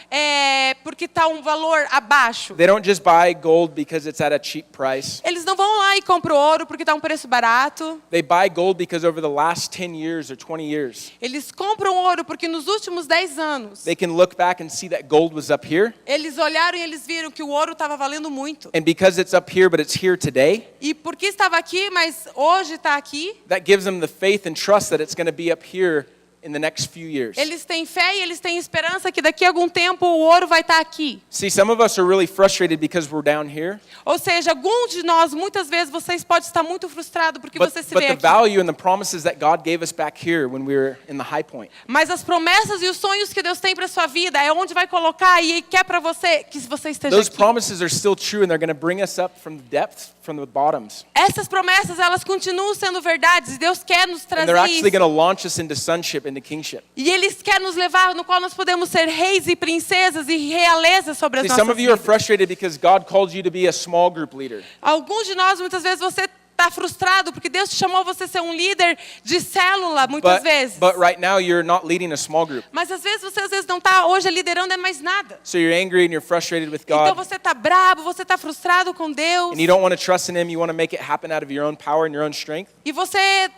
Speaker 2: porque está um valor abaixo.
Speaker 1: They don't just buy gold because it's at a cheap price.
Speaker 2: Eles não vão lá e compram ouro porque está um preço barato.
Speaker 1: They buy gold because over the last 10 years or 20 years,
Speaker 2: Eles compram ouro porque nos últimos 10 anos,
Speaker 1: they can look back and see that gold was up here.
Speaker 2: eles olharam e eles viram que o ouro estava valendo muito.
Speaker 1: And because it's up here, but it's here today,
Speaker 2: E porque estava aqui, mas hoje está aqui,
Speaker 1: that gives them the faith and trust that it's going to be up here in the next few years.
Speaker 2: eles têm fé e eles têm esperança que daqui a algum tempo o ouro vai estar aqui.
Speaker 1: See, some of us are really frustrated because we're down here,
Speaker 2: Ou seja, alguns de nós, muitas vezes, vocês podem estar muito frustrados porque
Speaker 1: but
Speaker 2: você se
Speaker 1: the
Speaker 2: vê aqui.
Speaker 1: value and the promises that God gave us back here when we were in the high point,
Speaker 2: Mas as promessas e os sonhos que Deus tem para sua vida é onde vai colocar e quer para você que você esteja
Speaker 1: those
Speaker 2: aqui.
Speaker 1: promises are still true and they're going to bring us up from the depths, from the bottoms.
Speaker 2: Essas promessas, elas continuam sendo verdades e Deus quer nos
Speaker 1: And
Speaker 2: trazer
Speaker 1: they're actually
Speaker 2: isso.
Speaker 1: going to launch us into sonship, into kingship.
Speaker 2: E eles querem nos levar no qual nós podemos ser reis e princesas e realeza sobre as
Speaker 1: See, some
Speaker 2: nossas
Speaker 1: of you are
Speaker 2: vidas.
Speaker 1: frustrated because God called you to be a small group leader.
Speaker 2: Alguns de nós, muitas vezes, você está frustrado porque Deus te chamou você a ser um líder de célula, muitas vezes.
Speaker 1: But right now you're not leading a small group.
Speaker 2: Mas às vezes você não está hoje liderando mais nada.
Speaker 1: So you're angry and you're frustrated with
Speaker 2: Então
Speaker 1: God.
Speaker 2: você está bravo, você está frustrado com Deus.
Speaker 1: And you don't want to trust in Him. You want to make it happen out of your own power and your own strength.
Speaker 2: E você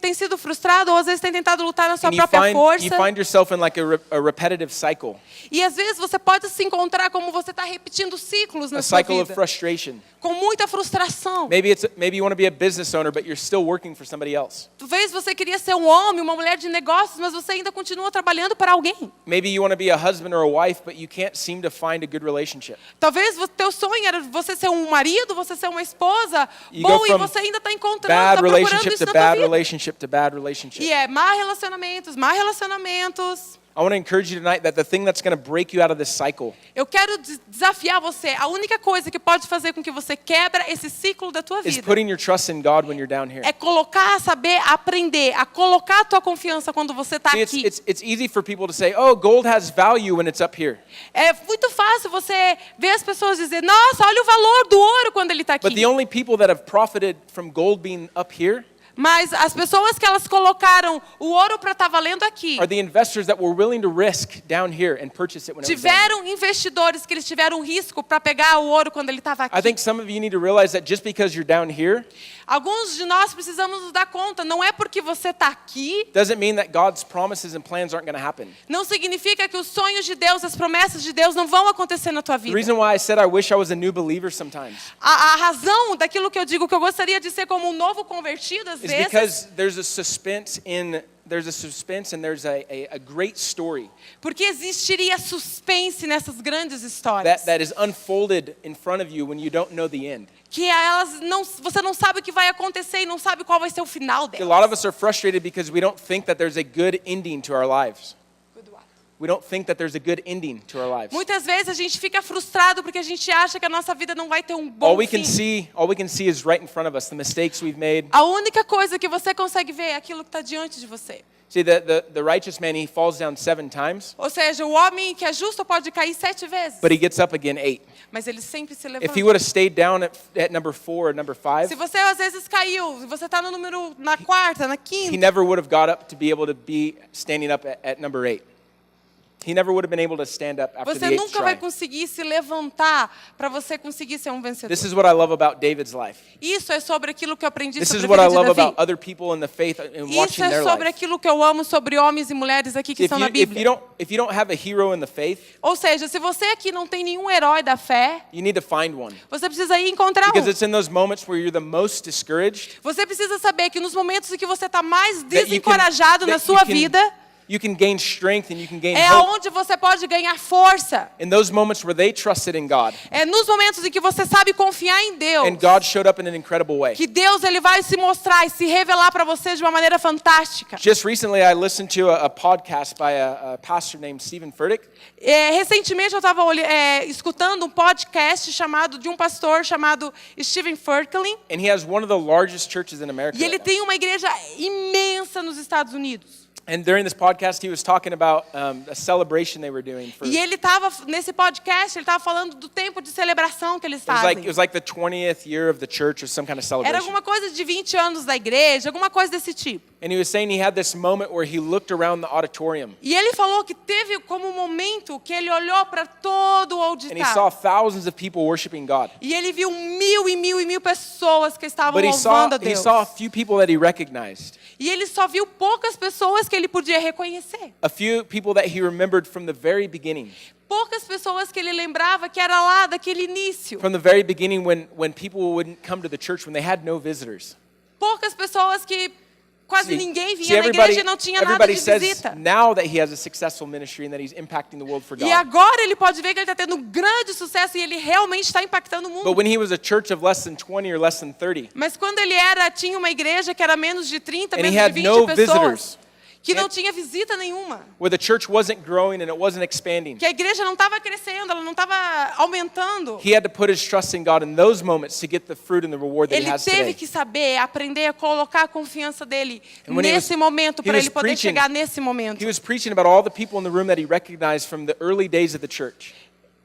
Speaker 2: tem sido frustrado ou às vezes tem tentado lutar na sua
Speaker 1: And
Speaker 2: própria força.
Speaker 1: you find yourself in like a repetitive cycle,
Speaker 2: E às vezes você pode se encontrar como você está repetindo ciclos na
Speaker 1: a
Speaker 2: sua
Speaker 1: cycle of
Speaker 2: vida.
Speaker 1: frustration.
Speaker 2: Com muita frustração.
Speaker 1: Maybe you want to be a business owner, but you're still working for somebody else.
Speaker 2: Talvez você queria ser um homem, uma mulher de negócios, mas você ainda continua trabalhando para alguém.
Speaker 1: Maybe you want to be a husband or a wife, but you can't seem to find a good relationship.
Speaker 2: Talvez o teu sonho era você ser um marido, você ser uma esposa
Speaker 1: You
Speaker 2: bom
Speaker 1: go
Speaker 2: e
Speaker 1: from
Speaker 2: você ainda está encontrando,
Speaker 1: Bad
Speaker 2: está procurando
Speaker 1: relationship
Speaker 2: isso
Speaker 1: to
Speaker 2: na tua
Speaker 1: bad
Speaker 2: vida.
Speaker 1: relationship to bad relationship.
Speaker 2: E má relacionamentos, má relacionamentos.
Speaker 1: I want to encourage you tonight that the thing that's going to break you out of this cycle
Speaker 2: Eu quero desafiar você. A única coisa que pode fazer com que você quebra esse ciclo da tua
Speaker 1: is
Speaker 2: vida
Speaker 1: putting your trust in God when you're down here.
Speaker 2: é colocar, saber, aprender, a colocar a tua confiança quando você está
Speaker 1: See,
Speaker 2: aqui.
Speaker 1: it's easy for people to say, oh, gold has value when it's up here.
Speaker 2: É muito fácil você ver as pessoas dizer, nossa, olha o valor do ouro quando ele está
Speaker 1: But
Speaker 2: aqui.
Speaker 1: the only people that have profited from gold being up here
Speaker 2: Mas as pessoas que elas colocaram o ouro para estar valendo aqui,
Speaker 1: are the investors that were willing to risk down here and purchase it when it was down here.
Speaker 2: tiveram investidores que eles tiveram risco para pegar o ouro quando ele estava
Speaker 1: I
Speaker 2: aqui.
Speaker 1: think some of you need to realize that just because you're down here
Speaker 2: Alguns de nós precisamos nos dar conta, não é porque você está aqui,
Speaker 1: doesn't mean that God's promises and plans aren't going to happen.
Speaker 2: não significa que os sonhos de Deus, as promessas de Deus não vão acontecer na tua
Speaker 1: The
Speaker 2: vida.
Speaker 1: reason why I said I wish I was a new believer sometimes
Speaker 2: A razão daquilo que eu digo que eu gostaria de ser como um novo convertido às
Speaker 1: is
Speaker 2: vezes,
Speaker 1: because there's a suspense and there's a great story
Speaker 2: porque existiria suspense nessas grandes histórias.
Speaker 1: that is unfolded in front of you when you don't know the end.
Speaker 2: Que você não sabe o que vai acontecer e não sabe qual vai ser o final
Speaker 1: A
Speaker 2: delas.
Speaker 1: lot of us are frustrated because we don't think that there's a good ending to our lives. We don't think that there's a good ending to our lives.
Speaker 2: Muitas vezes a gente fica frustrado porque a gente acha que a nossa vida não vai ter um bom fim.
Speaker 1: All we can see is right in front of us, the mistakes we've made.
Speaker 2: A única coisa que você consegue ver é aquilo que está diante de você.
Speaker 1: See, the righteous man, he falls down 7 times,
Speaker 2: Ou seja, o homem que é justo pode cair 7 vezes,
Speaker 1: but he gets up again 8.
Speaker 2: mas ele sempre se
Speaker 1: If
Speaker 2: levanta.
Speaker 1: he would have stayed down at number 4 or number 5,
Speaker 2: Se você às vezes caiu, se você está no número na quarta, na
Speaker 1: he
Speaker 2: quinta,
Speaker 1: never would have got up to be able to be standing up at number 8. He never would have been able to stand up after the
Speaker 2: você
Speaker 1: 8th
Speaker 2: nunca vai
Speaker 1: try.
Speaker 2: conseguir se levantar para você conseguir ser um vencedor.
Speaker 1: This is what I love about David's life.
Speaker 2: Isso é sobre aquilo que eu aprendi
Speaker 1: This
Speaker 2: sobre
Speaker 1: is
Speaker 2: a
Speaker 1: what I
Speaker 2: vida de
Speaker 1: love
Speaker 2: Davi.
Speaker 1: about other people in the faith and
Speaker 2: Isso
Speaker 1: watching
Speaker 2: é
Speaker 1: their
Speaker 2: sobre
Speaker 1: life.
Speaker 2: aquilo que eu amo sobre homens e mulheres aqui que estão na Bíblia.
Speaker 1: If you don't have a hero in the faith,
Speaker 2: Ou seja, se você aqui não tem nenhum herói da fé,
Speaker 1: you need to find one.
Speaker 2: você precisa ir encontrar
Speaker 1: Because
Speaker 2: um.
Speaker 1: it's in those moments where you're the most discouraged
Speaker 2: Você precisa saber que nos momentos em que você está mais
Speaker 1: that you
Speaker 2: desencorajado na
Speaker 1: that
Speaker 2: sua vida,
Speaker 1: you can gain strength and you can gain
Speaker 2: é
Speaker 1: hope.
Speaker 2: aonde você pode ganhar força.
Speaker 1: In those moments where they trusted in God
Speaker 2: É nos momentos em que você sabe confiar em Deus.
Speaker 1: and God showed up in an incredible way.
Speaker 2: Que Deus ele vai se mostrar e se revelar para você de uma maneira fantástica.
Speaker 1: Just recently, I listened to a podcast by a pastor named Stephen Furtick.
Speaker 2: Recentemente eu estava escutando um podcast de um pastor chamado Stephen Furtick,
Speaker 1: And he has one of the largest churches in America.
Speaker 2: e ele
Speaker 1: right now.
Speaker 2: tem uma igreja imensa nos Estados Unidos.
Speaker 1: And during this podcast, he was talking about a celebration they were doing.
Speaker 2: E ele estava nesse podcast, ele estava falando do tempo de celebração que eles fazem.
Speaker 1: It was like the 20th year of the church or some kind of
Speaker 2: Era
Speaker 1: celebration.
Speaker 2: alguma coisa de 20 anos da igreja, alguma coisa desse tipo.
Speaker 1: And he was saying he had this moment where he looked around the auditorium
Speaker 2: E ele falou que teve como um momento que ele olhou para todo o
Speaker 1: and he saw
Speaker 2: auditório.
Speaker 1: thousands of people worshiping God.
Speaker 2: E ele viu 1.000 pessoas que estavam
Speaker 1: But
Speaker 2: louvando a
Speaker 1: he
Speaker 2: Deus.
Speaker 1: saw a few people that he recognized.
Speaker 2: E ele só viu poucas pessoas que ele podia reconhecer.
Speaker 1: A few people that he remembered from the very beginning.
Speaker 2: Poucas pessoas que ele lembrava que era lá daquele início.
Speaker 1: From the very beginning when people wouldn't come to the church, when they had no visitors.
Speaker 2: Poucas pessoas que quase ninguém
Speaker 1: See,
Speaker 2: vinha na igreja e não tinha nada
Speaker 1: everybody
Speaker 2: de
Speaker 1: says
Speaker 2: visita.
Speaker 1: now that he has a successful ministry and that he's impacting the world for
Speaker 2: E
Speaker 1: God.
Speaker 2: agora ele pode ver que ele está tendo um grande sucesso e ele realmente está impactando o
Speaker 1: But
Speaker 2: mundo.
Speaker 1: when he was a church of less than 20 or less than 30,
Speaker 2: Mas quando ele tinha uma igreja que era menos de 30,
Speaker 1: And he
Speaker 2: menos
Speaker 1: had
Speaker 2: de 20
Speaker 1: no
Speaker 2: pessoas,
Speaker 1: visitors.
Speaker 2: que não tinha visita nenhuma,
Speaker 1: where the church wasn't growing and it wasn't expanding,
Speaker 2: que a igreja não estava crescendo, ela não estava aumentando,
Speaker 1: he had to put his trust in God in those moments to get the fruit and the reward that he
Speaker 2: ele
Speaker 1: has
Speaker 2: teve
Speaker 1: today.
Speaker 2: que saber, aprender a colocar a confiança dele
Speaker 1: And when he
Speaker 2: nesse
Speaker 1: was-
Speaker 2: momento
Speaker 1: he
Speaker 2: para
Speaker 1: was
Speaker 2: ele poder
Speaker 1: preaching-
Speaker 2: chegar nesse momento.
Speaker 1: He was preaching about all the people in the room that he recognized from the early days of the church.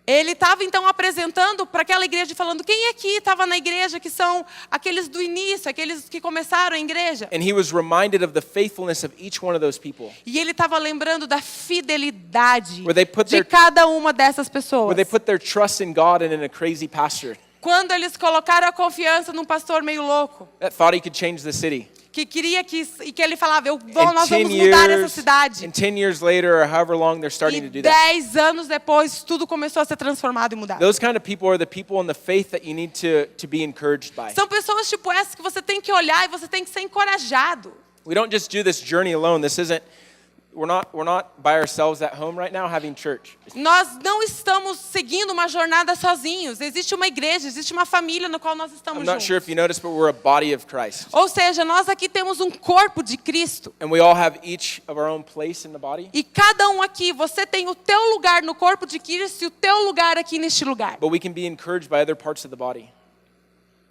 Speaker 2: Ele estava então apresentando para aquela igreja, falando quem aqui estava na igreja, que são aqueles do início, aqueles que começaram a igreja.
Speaker 1: And he was reminded of the faithfulness of each one of those people.
Speaker 2: E ele estava lembrando da fidelidade
Speaker 1: Where they put
Speaker 2: de
Speaker 1: their-
Speaker 2: cada uma dessas pessoas.
Speaker 1: Where they put their trust in God and in a crazy pastor
Speaker 2: Quando eles colocaram a confiança num pastor meio louco,
Speaker 1: that thought he could change the city.
Speaker 2: que queria que ele falava,
Speaker 1: And
Speaker 2: nós
Speaker 1: 10
Speaker 2: vamos mudar essa
Speaker 1: years,
Speaker 2: cidade.
Speaker 1: and 10 years later, or however long they're starting to
Speaker 2: E
Speaker 1: do that.
Speaker 2: 10 anos depois, tudo começou a ser transformado e mudado.
Speaker 1: Those kind of people are the people in the faith that you need to be encouraged by.
Speaker 2: São pessoas tipo essas que você tem que olhar e você tem que ser encorajado.
Speaker 1: We don't just do this journey alone. We're not by ourselves at home right now having church.
Speaker 2: Nós não estamos seguindo uma jornada sozinhos. Existe uma igreja, existe uma família no qual nós estamos
Speaker 1: I'm not
Speaker 2: juntos.
Speaker 1: sure if you noticed, but we're a body of Christ.
Speaker 2: Ou seja, nós aqui temos um corpo de Cristo.
Speaker 1: And we all have each of our own place in the body.
Speaker 2: E cada um aqui, você tem o teu lugar no corpo de Cristo e o teu lugar aqui neste lugar.
Speaker 1: But we can be encouraged by other parts of the body.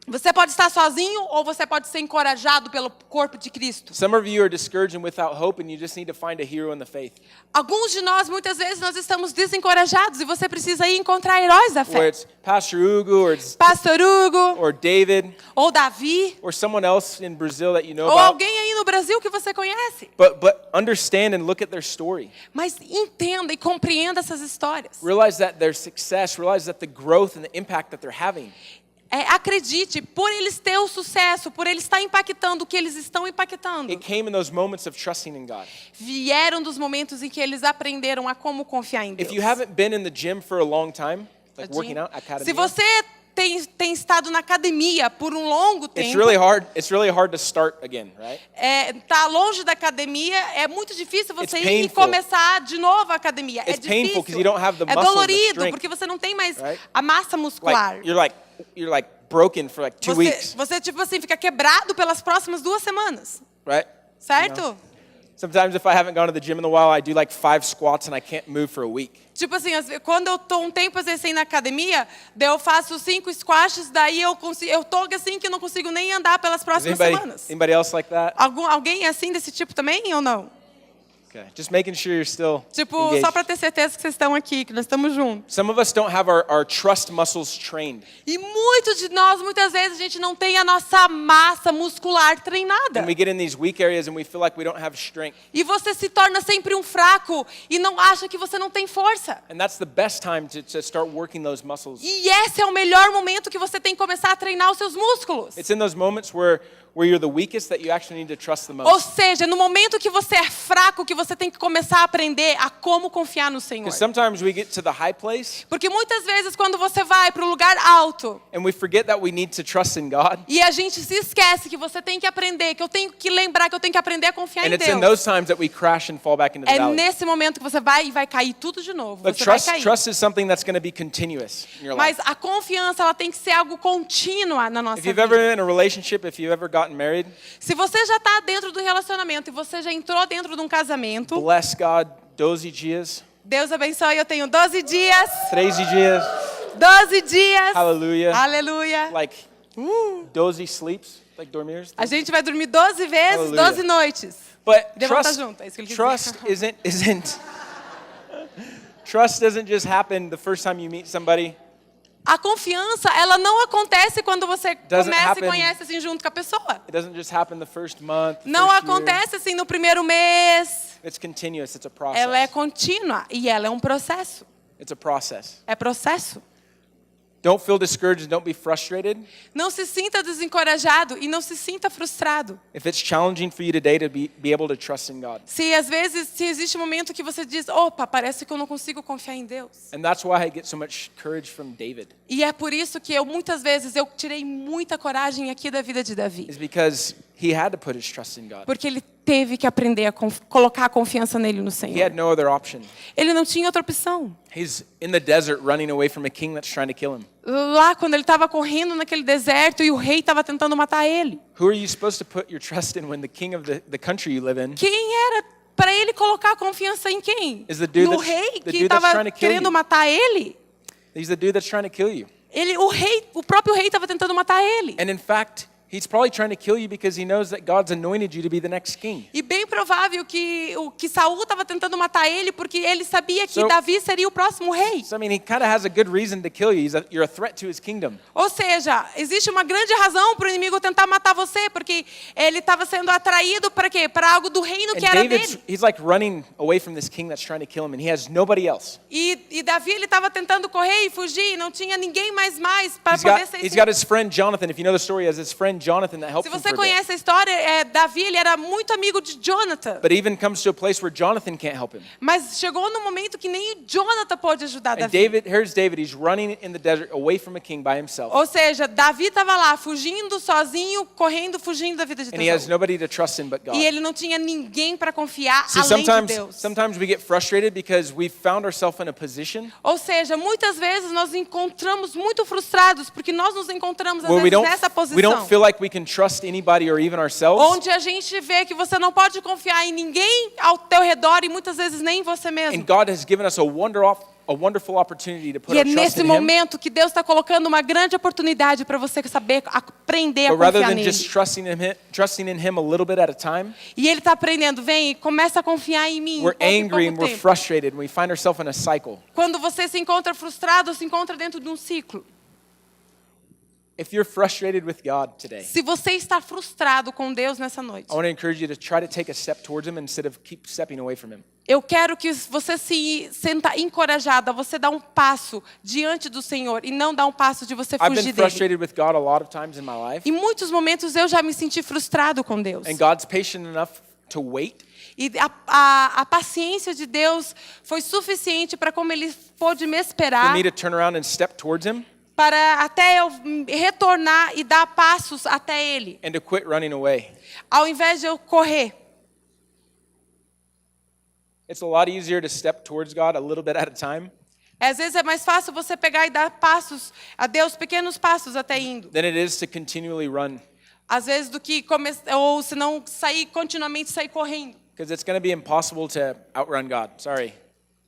Speaker 2: Você pode estar sozinho ou você pode ser encorajado pelo corpo de Cristo.
Speaker 1: Some of you are discouraged and without hope, and you just need to find a hero in the faith.
Speaker 2: Alguns de nós, muitas vezes, nós estamos desencorajados e você precisa ir encontrar heróis da
Speaker 1: Where
Speaker 2: fé.
Speaker 1: it's Pastor Hugo, or it's
Speaker 2: Pastor Hugo,
Speaker 1: or David,
Speaker 2: ou Davi,
Speaker 1: or someone else in Brazil that you know
Speaker 2: ou
Speaker 1: about.
Speaker 2: alguém aí no Brasil que você conhece.
Speaker 1: But understand and look at their story.
Speaker 2: Mas entenda e compreenda essas histórias.
Speaker 1: Realize that their success, realize that the growth and the impact that they're having.
Speaker 2: Acredite, por eles ter o sucesso, por eles estar impactando o que eles estão impactando,
Speaker 1: It came in those moments of trusting in God.
Speaker 2: vieram dos momentos em que eles aprenderam a como confiar em Deus.
Speaker 1: If you haven't been in the gym for a long time, like working out, academia,
Speaker 2: Se você tem estado na academia por um longo tempo,
Speaker 1: it's really hard to start again, right?
Speaker 2: tá longe da academia, é muito difícil você
Speaker 1: It's
Speaker 2: ir e
Speaker 1: painful.
Speaker 2: começar de novo a academia.
Speaker 1: It's
Speaker 2: É
Speaker 1: painful 'cause
Speaker 2: difícil.
Speaker 1: you don't have the
Speaker 2: É
Speaker 1: muscle and the
Speaker 2: dolorido
Speaker 1: strength.
Speaker 2: porque você não tem mais
Speaker 1: Right?
Speaker 2: a massa muscular.
Speaker 1: Like you're like broken for like 2 weeks,
Speaker 2: Você tipo assim fica quebrado pelas próximas 2 semanas,
Speaker 1: right?
Speaker 2: certo?
Speaker 1: Sometimes if I haven't gone to the gym in a while, I do like 5 squats and I can't move for a week.
Speaker 2: Tipo assim, quando eu tô um tempo assim na academia, daí eu faço 5 squats, daí eu tô assim que eu não consigo nem andar pelas
Speaker 1: Is
Speaker 2: próximas semanas.
Speaker 1: anybody else like that?
Speaker 2: Alguém é assim desse tipo também ou não?
Speaker 1: Okay, just making sure you're still
Speaker 2: Tipo,
Speaker 1: engaged.
Speaker 2: só para ter certeza que vocês estão aqui, que nós estamos juntos.
Speaker 1: Some of us don't have our trust muscles trained.
Speaker 2: E muitos de nós, muitas vezes, a gente não tem a nossa massa muscular treinada.
Speaker 1: And we get in these weak areas and we feel like we don't have strength.
Speaker 2: E você se torna sempre um fraco e não acha que você não tem força.
Speaker 1: And that's the best time to start working those muscles.
Speaker 2: E esse é o melhor momento que você tem que começar a treinar os seus músculos.
Speaker 1: It's in those moments where you're the weakest that you actually need to trust the
Speaker 2: Ou
Speaker 1: most.
Speaker 2: seja, no momento que você é fraco, que você tem que começar a aprender a como confiar no Senhor.
Speaker 1: Because sometimes we get to the high place
Speaker 2: Porque muitas vezes quando você vai para o lugar alto
Speaker 1: and we forget that we need to trust in God.
Speaker 2: e a gente se esquece que você tem que aprender, que eu tenho que lembrar que eu tenho que aprender a confiar
Speaker 1: And
Speaker 2: em
Speaker 1: it's in
Speaker 2: Deus.
Speaker 1: those times that we crash and fall back into the
Speaker 2: É
Speaker 1: valley.
Speaker 2: nesse momento que você vai e vai cair tudo de novo.
Speaker 1: But
Speaker 2: Você vai
Speaker 1: trust,
Speaker 2: cair.
Speaker 1: trust is something that's going to be continuous in your
Speaker 2: Mas
Speaker 1: life.
Speaker 2: a confiança, ela tem que ser algo contínua na nossa
Speaker 1: If you've
Speaker 2: vida.
Speaker 1: ever been in a relationship, if you've ever gotten married,
Speaker 2: Se você já está dentro do relacionamento e você já entrou dentro de um casamento,
Speaker 1: bless God, 12 dias,
Speaker 2: Deus abençoe, eu tenho 12 dias,
Speaker 1: 13 dias,
Speaker 2: 12 dias,
Speaker 1: hallelujah.
Speaker 2: aleluia.
Speaker 1: Like 12 sleeps, like dormirs.
Speaker 2: A gente vai dormir 12 vezes,
Speaker 1: Aleluia.
Speaker 2: 12 noites.
Speaker 1: But
Speaker 2: Devanta
Speaker 1: trust,
Speaker 2: junto, é isso que ele quis
Speaker 1: trust isn't trust doesn't just happen the first time you meet somebody.
Speaker 2: A confiança, ela não acontece quando você
Speaker 1: Doesn't
Speaker 2: começa
Speaker 1: happen.
Speaker 2: e conhece assim junto com a pessoa.
Speaker 1: It doesn't just happen the first month. the
Speaker 2: Não
Speaker 1: first year.
Speaker 2: acontece assim no primeiro mês.
Speaker 1: It's continuous. It's a process.
Speaker 2: Ela é contínua e ela é um processo.
Speaker 1: It's a process.
Speaker 2: É processo.
Speaker 1: Don't feel discouraged. Don't be frustrated.
Speaker 2: Não se sinta desencorajado e não se sinta frustrado.
Speaker 1: If it's challenging for you today to be able to trust in God.
Speaker 2: Se às vezes se existe um momento que você diz, opa, parece que eu não consigo confiar em Deus.
Speaker 1: And that's why I get so much courage from David.
Speaker 2: E é por isso que muitas vezes eu tirei muita coragem aqui da vida de Davi,
Speaker 1: Is because he had to put his trust in God.
Speaker 2: porque ele teve que aprender a colocar a confiança nele no
Speaker 1: He
Speaker 2: Senhor.
Speaker 1: had no other option.
Speaker 2: Ele não tinha outra opção.
Speaker 1: He's in the desert running away from a king that's trying to kill him.
Speaker 2: Lá quando ele estava correndo naquele deserto e o rei estava tentando matar ele.
Speaker 1: Who are you supposed to put your trust in when the king of the country you live in
Speaker 2: Quem era para ele colocar a confiança em quem?
Speaker 1: Is the dude
Speaker 2: No
Speaker 1: that's-
Speaker 2: rei
Speaker 1: the
Speaker 2: que
Speaker 1: dude that's
Speaker 2: estava
Speaker 1: trying to kill
Speaker 2: querendo
Speaker 1: you.
Speaker 2: matar ele?
Speaker 1: He's the dude that's trying to kill you.
Speaker 2: O próprio rei estava tentando matar ele.
Speaker 1: And in fact, he's probably trying to kill you because he knows that God's anointed you to be the next king.
Speaker 2: E bem provável que Saul estava tentando matar ele porque ele sabia que
Speaker 1: So-
Speaker 2: Davi seria o próximo rei.
Speaker 1: So I mean, he kind of has a good reason to kill you. You're a threat to his kingdom.
Speaker 2: Ou seja, existe uma grande razão para o inimigo tentar matar você, porque ele estava sendo atraído para quê? Para algo do reino que
Speaker 1: And
Speaker 2: era
Speaker 1: David's
Speaker 2: dele.
Speaker 1: he's like running away from this king that's trying to kill him, and he has nobody else.
Speaker 2: E Davi ele estava tentando correr e fugir, e não tinha ninguém mais para poder ser.
Speaker 1: He's got his friend Jonathan. If you know the story, he has his friend Jonathan that helps
Speaker 2: Se
Speaker 1: him
Speaker 2: você
Speaker 1: for a bit.
Speaker 2: conhece a história, Davi ele era muito amigo de Jonathan.
Speaker 1: But even comes to a place where Jonathan can't help him.
Speaker 2: Mas chegou no momento que nem Jonathan pôde ajudar
Speaker 1: And
Speaker 2: Davi.
Speaker 1: here's David. He's running in the desert away from a king by himself,
Speaker 2: Ou seja, Davi estava lá fugindo sozinho, correndo, fugindo da vida de
Speaker 1: and he has
Speaker 2: Deus.
Speaker 1: nobody to trust in but God.
Speaker 2: E ele não tinha ninguém para confiar
Speaker 1: See,
Speaker 2: além de Deus.
Speaker 1: sometimes we get frustrated because we found ourselves in a position
Speaker 2: Ou seja, muitas vezes nós encontramos muito frustrados porque nós nos encontramos às
Speaker 1: where
Speaker 2: vezes nessa
Speaker 1: we don't
Speaker 2: posição,
Speaker 1: feel like we can trust anybody or even ourselves.
Speaker 2: onde a gente vê que você não pode confiar em ninguém ao teu redor e muitas vezes nem em você
Speaker 1: And
Speaker 2: mesmo.
Speaker 1: God has given us a a wonderful opportunity to put
Speaker 2: E é
Speaker 1: our trust
Speaker 2: nesse
Speaker 1: in Him.
Speaker 2: momento que Deus está colocando uma grande oportunidade para você saber aprender a
Speaker 1: But rather
Speaker 2: confiar
Speaker 1: than
Speaker 2: nele.
Speaker 1: just trusting in Him a little bit at a time,
Speaker 2: E Ele está aprendendo, vem e começa a confiar em mim.
Speaker 1: we're
Speaker 2: pouco em
Speaker 1: angry and
Speaker 2: pouco
Speaker 1: we're
Speaker 2: tempo.
Speaker 1: frustrated and we find ourselves in a cycle.
Speaker 2: Quando você se encontra frustrado, se encontra dentro de um ciclo.
Speaker 1: If you're frustrated with God today,
Speaker 2: Se você está frustrado com Deus nessa noite,
Speaker 1: I want to encourage you to try to take a step towards Him instead of keep stepping away from Him.
Speaker 2: eu quero que você se sinta encorajado a você dar um passo diante do Senhor e não dar um passo de você
Speaker 1: I've
Speaker 2: fugir
Speaker 1: been
Speaker 2: dele.
Speaker 1: frustrated with God a lot of times in my life,
Speaker 2: Em muitos momentos eu já me senti frustrado com Deus.
Speaker 1: and God's patient enough to wait
Speaker 2: E a paciência de Deus foi suficiente para como Ele pôde me
Speaker 1: for
Speaker 2: esperar,
Speaker 1: me to turn around and step towards Him
Speaker 2: para até eu retornar e dar passos até Ele,
Speaker 1: and to quit running away.
Speaker 2: ao invés de eu correr.
Speaker 1: It's a lot easier to step towards God a little bit at a time
Speaker 2: Às vezes é mais fácil você pegar e dar passos a Deus, pequenos passos até indo.
Speaker 1: than it is to continually run,
Speaker 2: Às vezes do que ou se não continuamente sair correndo.
Speaker 1: because it's going to be impossible to outrun God. Sorry.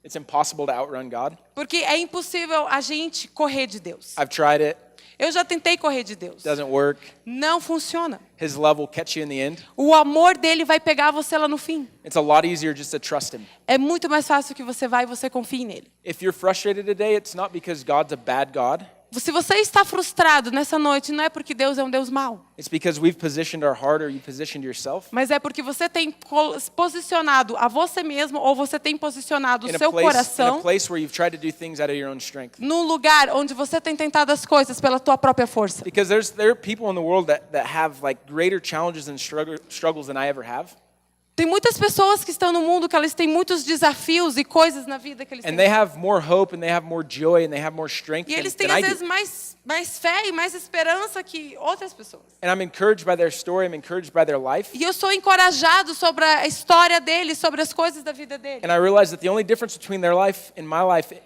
Speaker 1: It's impossible to outrun God.
Speaker 2: Porque é impossível a gente correr de Deus.
Speaker 1: I've tried it.
Speaker 2: Eu já tentei correr de Deus.
Speaker 1: Doesn't work.
Speaker 2: Não funciona.
Speaker 1: His love will catch you in the end.
Speaker 2: O amor dele vai pegar você lá no fim.
Speaker 1: It's a lot easier just to trust Him.
Speaker 2: É muito mais fácil que você vai e você confie nele.
Speaker 1: If you're frustrated today, it's not because God's a bad God.
Speaker 2: Se você está frustrado nessa noite, não é porque Deus é um Deus mau,
Speaker 1: It's because we've positioned our heart or you positioned yourself
Speaker 2: mas é porque você tem posicionado a você mesmo ou você tem posicionado
Speaker 1: in
Speaker 2: o
Speaker 1: a
Speaker 2: seu
Speaker 1: place
Speaker 2: coração
Speaker 1: where you've tried to do things out of your own strength.
Speaker 2: num lugar onde você tem tentado as coisas pela tua própria força.
Speaker 1: Because there are people in the world that have like greater challenges and struggles than I ever have.
Speaker 2: Tem muitas pessoas que estão no mundo que elas têm muitos desafios e coisas na vida que eles
Speaker 1: And
Speaker 2: têm.
Speaker 1: they have more hope and they have more joy and they have more strength
Speaker 2: E eles
Speaker 1: than
Speaker 2: têm
Speaker 1: I
Speaker 2: às vezes
Speaker 1: do.
Speaker 2: mais fé e mais esperança que outras pessoas.
Speaker 1: And I'm encouraged by their story, I'm encouraged by their life.
Speaker 2: E eu sou encorajado sobre a história deles, sobre as coisas da vida deles.
Speaker 1: And I realize that the only difference between their life and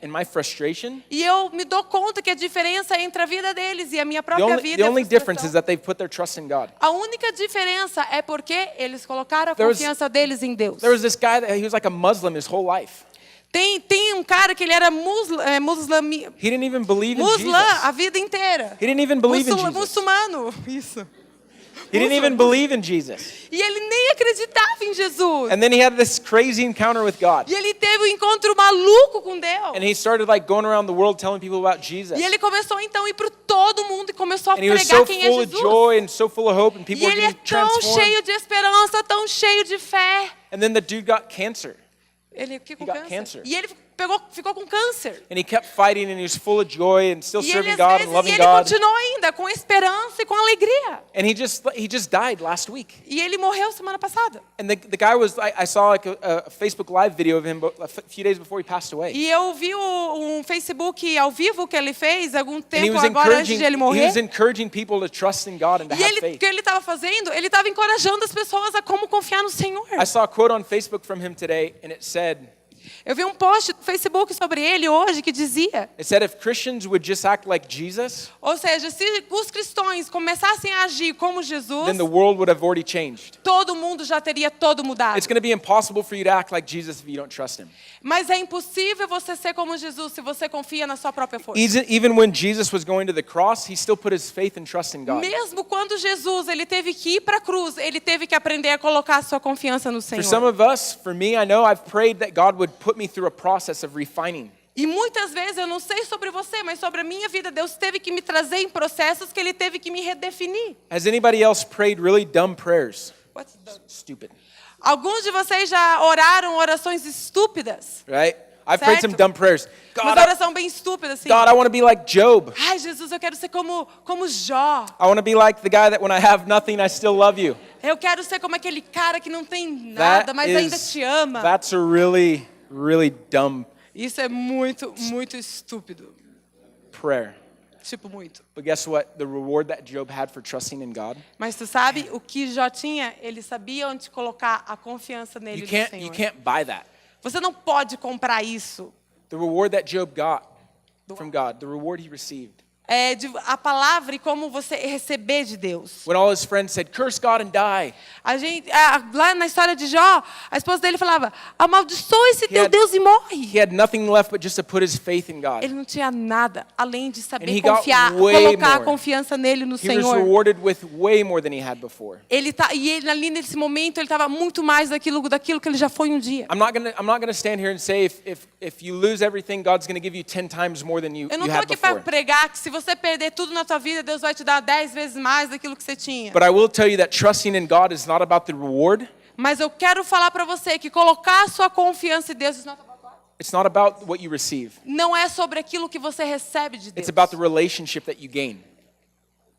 Speaker 1: my frustration,
Speaker 2: E eu me dou conta que a diferença entre a vida deles e a minha
Speaker 1: the
Speaker 2: própria
Speaker 1: only,
Speaker 2: vida
Speaker 1: the
Speaker 2: é a
Speaker 1: only difference is
Speaker 2: frustração.
Speaker 1: that they've put their trust in God.
Speaker 2: A única diferença é porque eles colocaram a
Speaker 1: There was-
Speaker 2: confiança deles em Deus.
Speaker 1: There was this guy that he was like a Muslim his whole life.
Speaker 2: Tem um cara que ele era
Speaker 1: He didn't even believe in
Speaker 2: muçulmano
Speaker 1: Jesus.
Speaker 2: a vida inteira.
Speaker 1: He didn't even believe in Jesus.
Speaker 2: Muçulmano, isso.
Speaker 1: He didn't even believe in Jesus.
Speaker 2: E ele nem acreditava em Jesus.
Speaker 1: And then he had this crazy encounter with God.
Speaker 2: E ele teve um encontro maluco com Deus.
Speaker 1: And he started like going around the world telling people about Jesus.
Speaker 2: E ele começou então a ir para todo mundo e começou a
Speaker 1: And he was
Speaker 2: pregar
Speaker 1: so
Speaker 2: quem é
Speaker 1: full of
Speaker 2: Jesus.
Speaker 1: joy and so full of hope and
Speaker 2: E
Speaker 1: people were
Speaker 2: ele é
Speaker 1: getting
Speaker 2: tão
Speaker 1: transformed.
Speaker 2: cheio de esperança, tão cheio de fé.
Speaker 1: And then the dude got cancer.
Speaker 2: Ele ficou
Speaker 1: He
Speaker 2: com
Speaker 1: got
Speaker 2: câncer.
Speaker 1: cancer.
Speaker 2: E ele ficou com câncer.
Speaker 1: And he kept fighting and he was full of joy and still
Speaker 2: E ele,
Speaker 1: serving
Speaker 2: às
Speaker 1: God and
Speaker 2: vezes,
Speaker 1: loving
Speaker 2: ele
Speaker 1: God.
Speaker 2: continuou ainda com esperança e com alegria.
Speaker 1: And he just died last week.
Speaker 2: E ele morreu semana passada.
Speaker 1: And the guy was, I saw like a Facebook Live video of him a few days before he passed away.
Speaker 2: E eu vi um Facebook ao vivo que ele fez algum
Speaker 1: And he
Speaker 2: tempo
Speaker 1: was
Speaker 2: agora antes de ele
Speaker 1: he was
Speaker 2: morrer.
Speaker 1: encouraging people to trust in God and to
Speaker 2: E
Speaker 1: have
Speaker 2: ele, o
Speaker 1: faith.
Speaker 2: que ele estava fazendo? Ele estava encorajando as pessoas a como confiar no Senhor.
Speaker 1: I saw a quote on Facebook from him today and it said,
Speaker 2: Eu vi um post no Facebook sobre ele hoje que dizia,
Speaker 1: if Christians would just act like Jesus,
Speaker 2: ou seja, se os cristãos começassem a agir como Jesus,
Speaker 1: then the world would have already changed.
Speaker 2: todo mundo já teria todo mudado.
Speaker 1: It's going to be impossible for you to act like Jesus if you don't trust him.
Speaker 2: Mas é impossível você ser como Jesus se você confia na sua própria força.
Speaker 1: Even when Jesus was going to the cross, he still put his faith and trust in God.
Speaker 2: Mesmo quando Jesus ele teve que ir para a cruz, ele teve que aprender a colocar a sua confiança no
Speaker 1: For some
Speaker 2: Senhor.
Speaker 1: of us, for me, I know I've prayed that God would put me through a process of refining.
Speaker 2: E muitas vezes, eu não sei sobre você, mas sobre a minha vida, Deus teve que me trazer em processos que Ele teve que me redefinir.
Speaker 1: Has anybody else prayed really dumb prayers? Stupid,
Speaker 2: Alguns de vocês já oraram orações estúpidas?
Speaker 1: right? I've prayed some
Speaker 2: Certo.
Speaker 1: dumb prayers.
Speaker 2: Uma
Speaker 1: God, I,
Speaker 2: oração bem estúpida, assim.
Speaker 1: God, I want to be like Job.
Speaker 2: Ai, Jesus, eu quero ser como Jó.
Speaker 1: I want to be like the guy that when I have nothing, I still love you.
Speaker 2: Eu quero ser como aquele cara que não tem nada, mas ainda te ama.
Speaker 1: That's a really, really dumb
Speaker 2: Isso é muito, muito estúpido.
Speaker 1: prayer.
Speaker 2: Tipo, muito.
Speaker 1: But guess what? The reward that Job had for trusting in God.
Speaker 2: Mas tu sabe o que Jó tinha? Ele sabia onde colocar a confiança nele
Speaker 1: You
Speaker 2: no
Speaker 1: can't,
Speaker 2: Senhor.
Speaker 1: you can't buy that.
Speaker 2: Você não pode comprar isso.
Speaker 1: The reward that Job got from God, the reward he received,
Speaker 2: a palavra e como você receber de Deus.
Speaker 1: When all his friends said, curse God and die,
Speaker 2: Lá na história de Jó, a esposa dele falava, amaldiçoa esse teu
Speaker 1: had-
Speaker 2: Deus e morre.
Speaker 1: he had nothing left but just to put his faith in God.
Speaker 2: Ele não tinha nada além de
Speaker 1: And
Speaker 2: saber
Speaker 1: he got
Speaker 2: confiar,
Speaker 1: way
Speaker 2: colocar a
Speaker 1: more.
Speaker 2: confiança nele no
Speaker 1: He was
Speaker 2: Senhor.
Speaker 1: rewarded with way more than he had before.
Speaker 2: Ele ali nesse momento ele estava muito mais daquilo que ele já foi um dia.
Speaker 1: I'm not gonna stand here and say if you lose everything, God's gonna give you 10 times more than you
Speaker 2: Eu não estou
Speaker 1: had
Speaker 2: aqui para
Speaker 1: before.
Speaker 2: pregar que se você perder tudo na tua vida, Deus vai te dar 10 vezes mais daquilo que você tinha.
Speaker 1: But I will tell you that trusting in God is not about the reward.
Speaker 2: Mas eu quero falar para você que colocar a sua confiança em Deus
Speaker 1: It's not about what you receive.
Speaker 2: não é sobre aquilo que você recebe de Deus.
Speaker 1: It's about the relationship that you gain.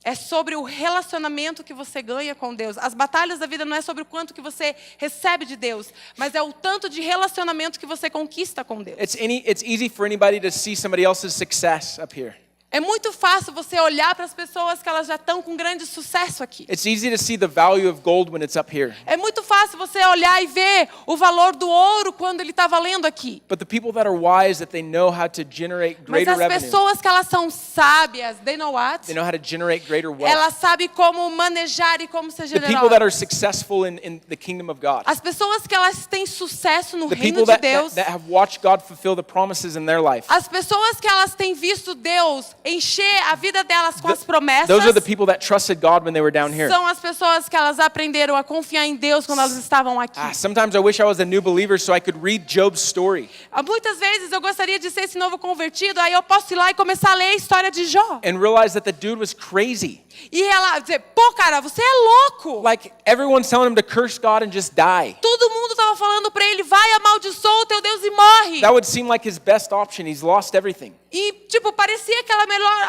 Speaker 2: É sobre o relacionamento que você ganha com Deus. As batalhas da vida não é sobre o quanto que você recebe de Deus, mas é o tanto de relacionamento que você conquista com Deus.
Speaker 1: It's easy for anybody to see somebody else's success up here.
Speaker 2: É muito fácil você olhar para as pessoas que elas já estão com grande sucesso aqui.
Speaker 1: It's easy to see the value of gold when it's up here.
Speaker 2: É muito fácil você olhar e ver o valor do ouro quando ele está valendo aqui.
Speaker 1: But the people that are wise, that they know how to generate
Speaker 2: Mas
Speaker 1: greater
Speaker 2: as
Speaker 1: revenue,
Speaker 2: pessoas que elas são sábias, they know what?
Speaker 1: they know how to generate greater wealth.
Speaker 2: Elas sabem como manejar e como ser
Speaker 1: The people that are
Speaker 2: generosas.
Speaker 1: successful in the kingdom of God,
Speaker 2: As pessoas que elas têm sucesso no
Speaker 1: the
Speaker 2: reino
Speaker 1: people
Speaker 2: de Deus,
Speaker 1: that have watched God fulfill the promises in their life,
Speaker 2: as pessoas que elas têm visto Deus encher a vida delas com as promessas,
Speaker 1: those are the people that trusted God when they were down here.
Speaker 2: são as pessoas que elas aprenderam a confiar em Deus quando elas estavam aqui.
Speaker 1: Sometimes I wish I was a new believer so I could read Job's story
Speaker 2: Muitas vezes eu gostaria de ser esse novo convertido, aí eu posso ir lá e começar a ler a história de Jó.
Speaker 1: and realize that the dude was crazy.
Speaker 2: E ela dizer, pô, cara, você é louco.
Speaker 1: Like everyone's telling him to curse God and just die.
Speaker 2: Todo mundo estava falando para ele, vai, amaldiçoa o teu Deus e morre.
Speaker 1: That would seem like his best option. He's lost everything.
Speaker 2: E, tipo, parecia aquela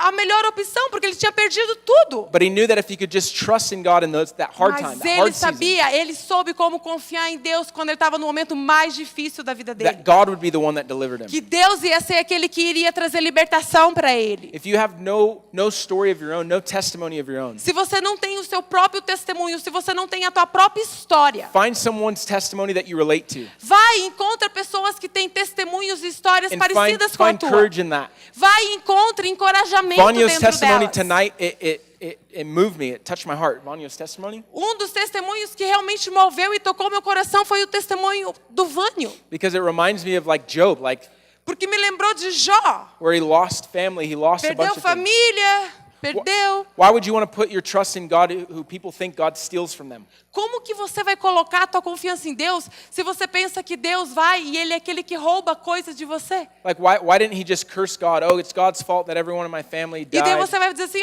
Speaker 2: a melhor opção, porque ele tinha perdido tudo.
Speaker 1: But he knew that if he could just trust in God in that hard time,
Speaker 2: Mas
Speaker 1: that
Speaker 2: ele
Speaker 1: hard season,
Speaker 2: sabia, ele soube como confiar em Deus quando ele estava no momento mais difícil da vida dele.
Speaker 1: that God would be the one that delivered him.
Speaker 2: Que Deus ia ser aquele que iria trazer libertação para ele.
Speaker 1: If you have no story of your own, no testimony of your own,
Speaker 2: Se você não tem o seu próprio testemunho, se você não tem a tua própria história,
Speaker 1: find someone's testimony that you relate to.
Speaker 2: vai e encontra pessoas que têm testemunhos e histórias
Speaker 1: And
Speaker 2: parecidas com a
Speaker 1: find
Speaker 2: tua.
Speaker 1: courage in that.
Speaker 2: Vai e encontre encorajamento
Speaker 1: Vanya's
Speaker 2: dentro
Speaker 1: testimony
Speaker 2: delas.
Speaker 1: tonight, it moved me. It touched my heart. Vanya's testimony.
Speaker 2: Um dos testemunhos que realmente moveu e tocou meu coração foi o testemunho do Vânio.
Speaker 1: Because it reminds me of like Job, like
Speaker 2: Porque me lembrou de Jó.
Speaker 1: where he lost family, he lost a
Speaker 2: Perdeu
Speaker 1: bunch of things.
Speaker 2: família, perdeu.
Speaker 1: Why would you want to put your trust in God who people think God steals from them?
Speaker 2: Como que você vai colocar a tua confiança em Deus se você pensa que Deus vai e Ele é aquele que rouba coisas de você?
Speaker 1: Like why didn't he just curse God? Oh, it's God's fault that everyone in my family
Speaker 2: E daí
Speaker 1: died.
Speaker 2: você vai dizer assim,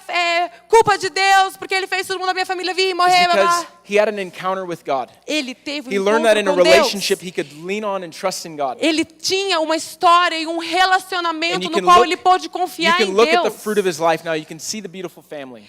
Speaker 2: é culpa de Deus, porque Ele fez todo mundo da minha família vir e morrer, blá,
Speaker 1: Because
Speaker 2: blá.
Speaker 1: he had an encounter with God.
Speaker 2: Ele teve
Speaker 1: He
Speaker 2: um
Speaker 1: learned that in a
Speaker 2: encontro com Deus.
Speaker 1: relationship he could lean on and trust in God.
Speaker 2: Ele tinha uma história e um
Speaker 1: And
Speaker 2: relacionamento
Speaker 1: you
Speaker 2: no
Speaker 1: can
Speaker 2: qual
Speaker 1: look-
Speaker 2: ele pôde
Speaker 1: You
Speaker 2: confiar
Speaker 1: can
Speaker 2: em
Speaker 1: look at the
Speaker 2: Deus.
Speaker 1: fruit of his life now. You can see the beautiful family.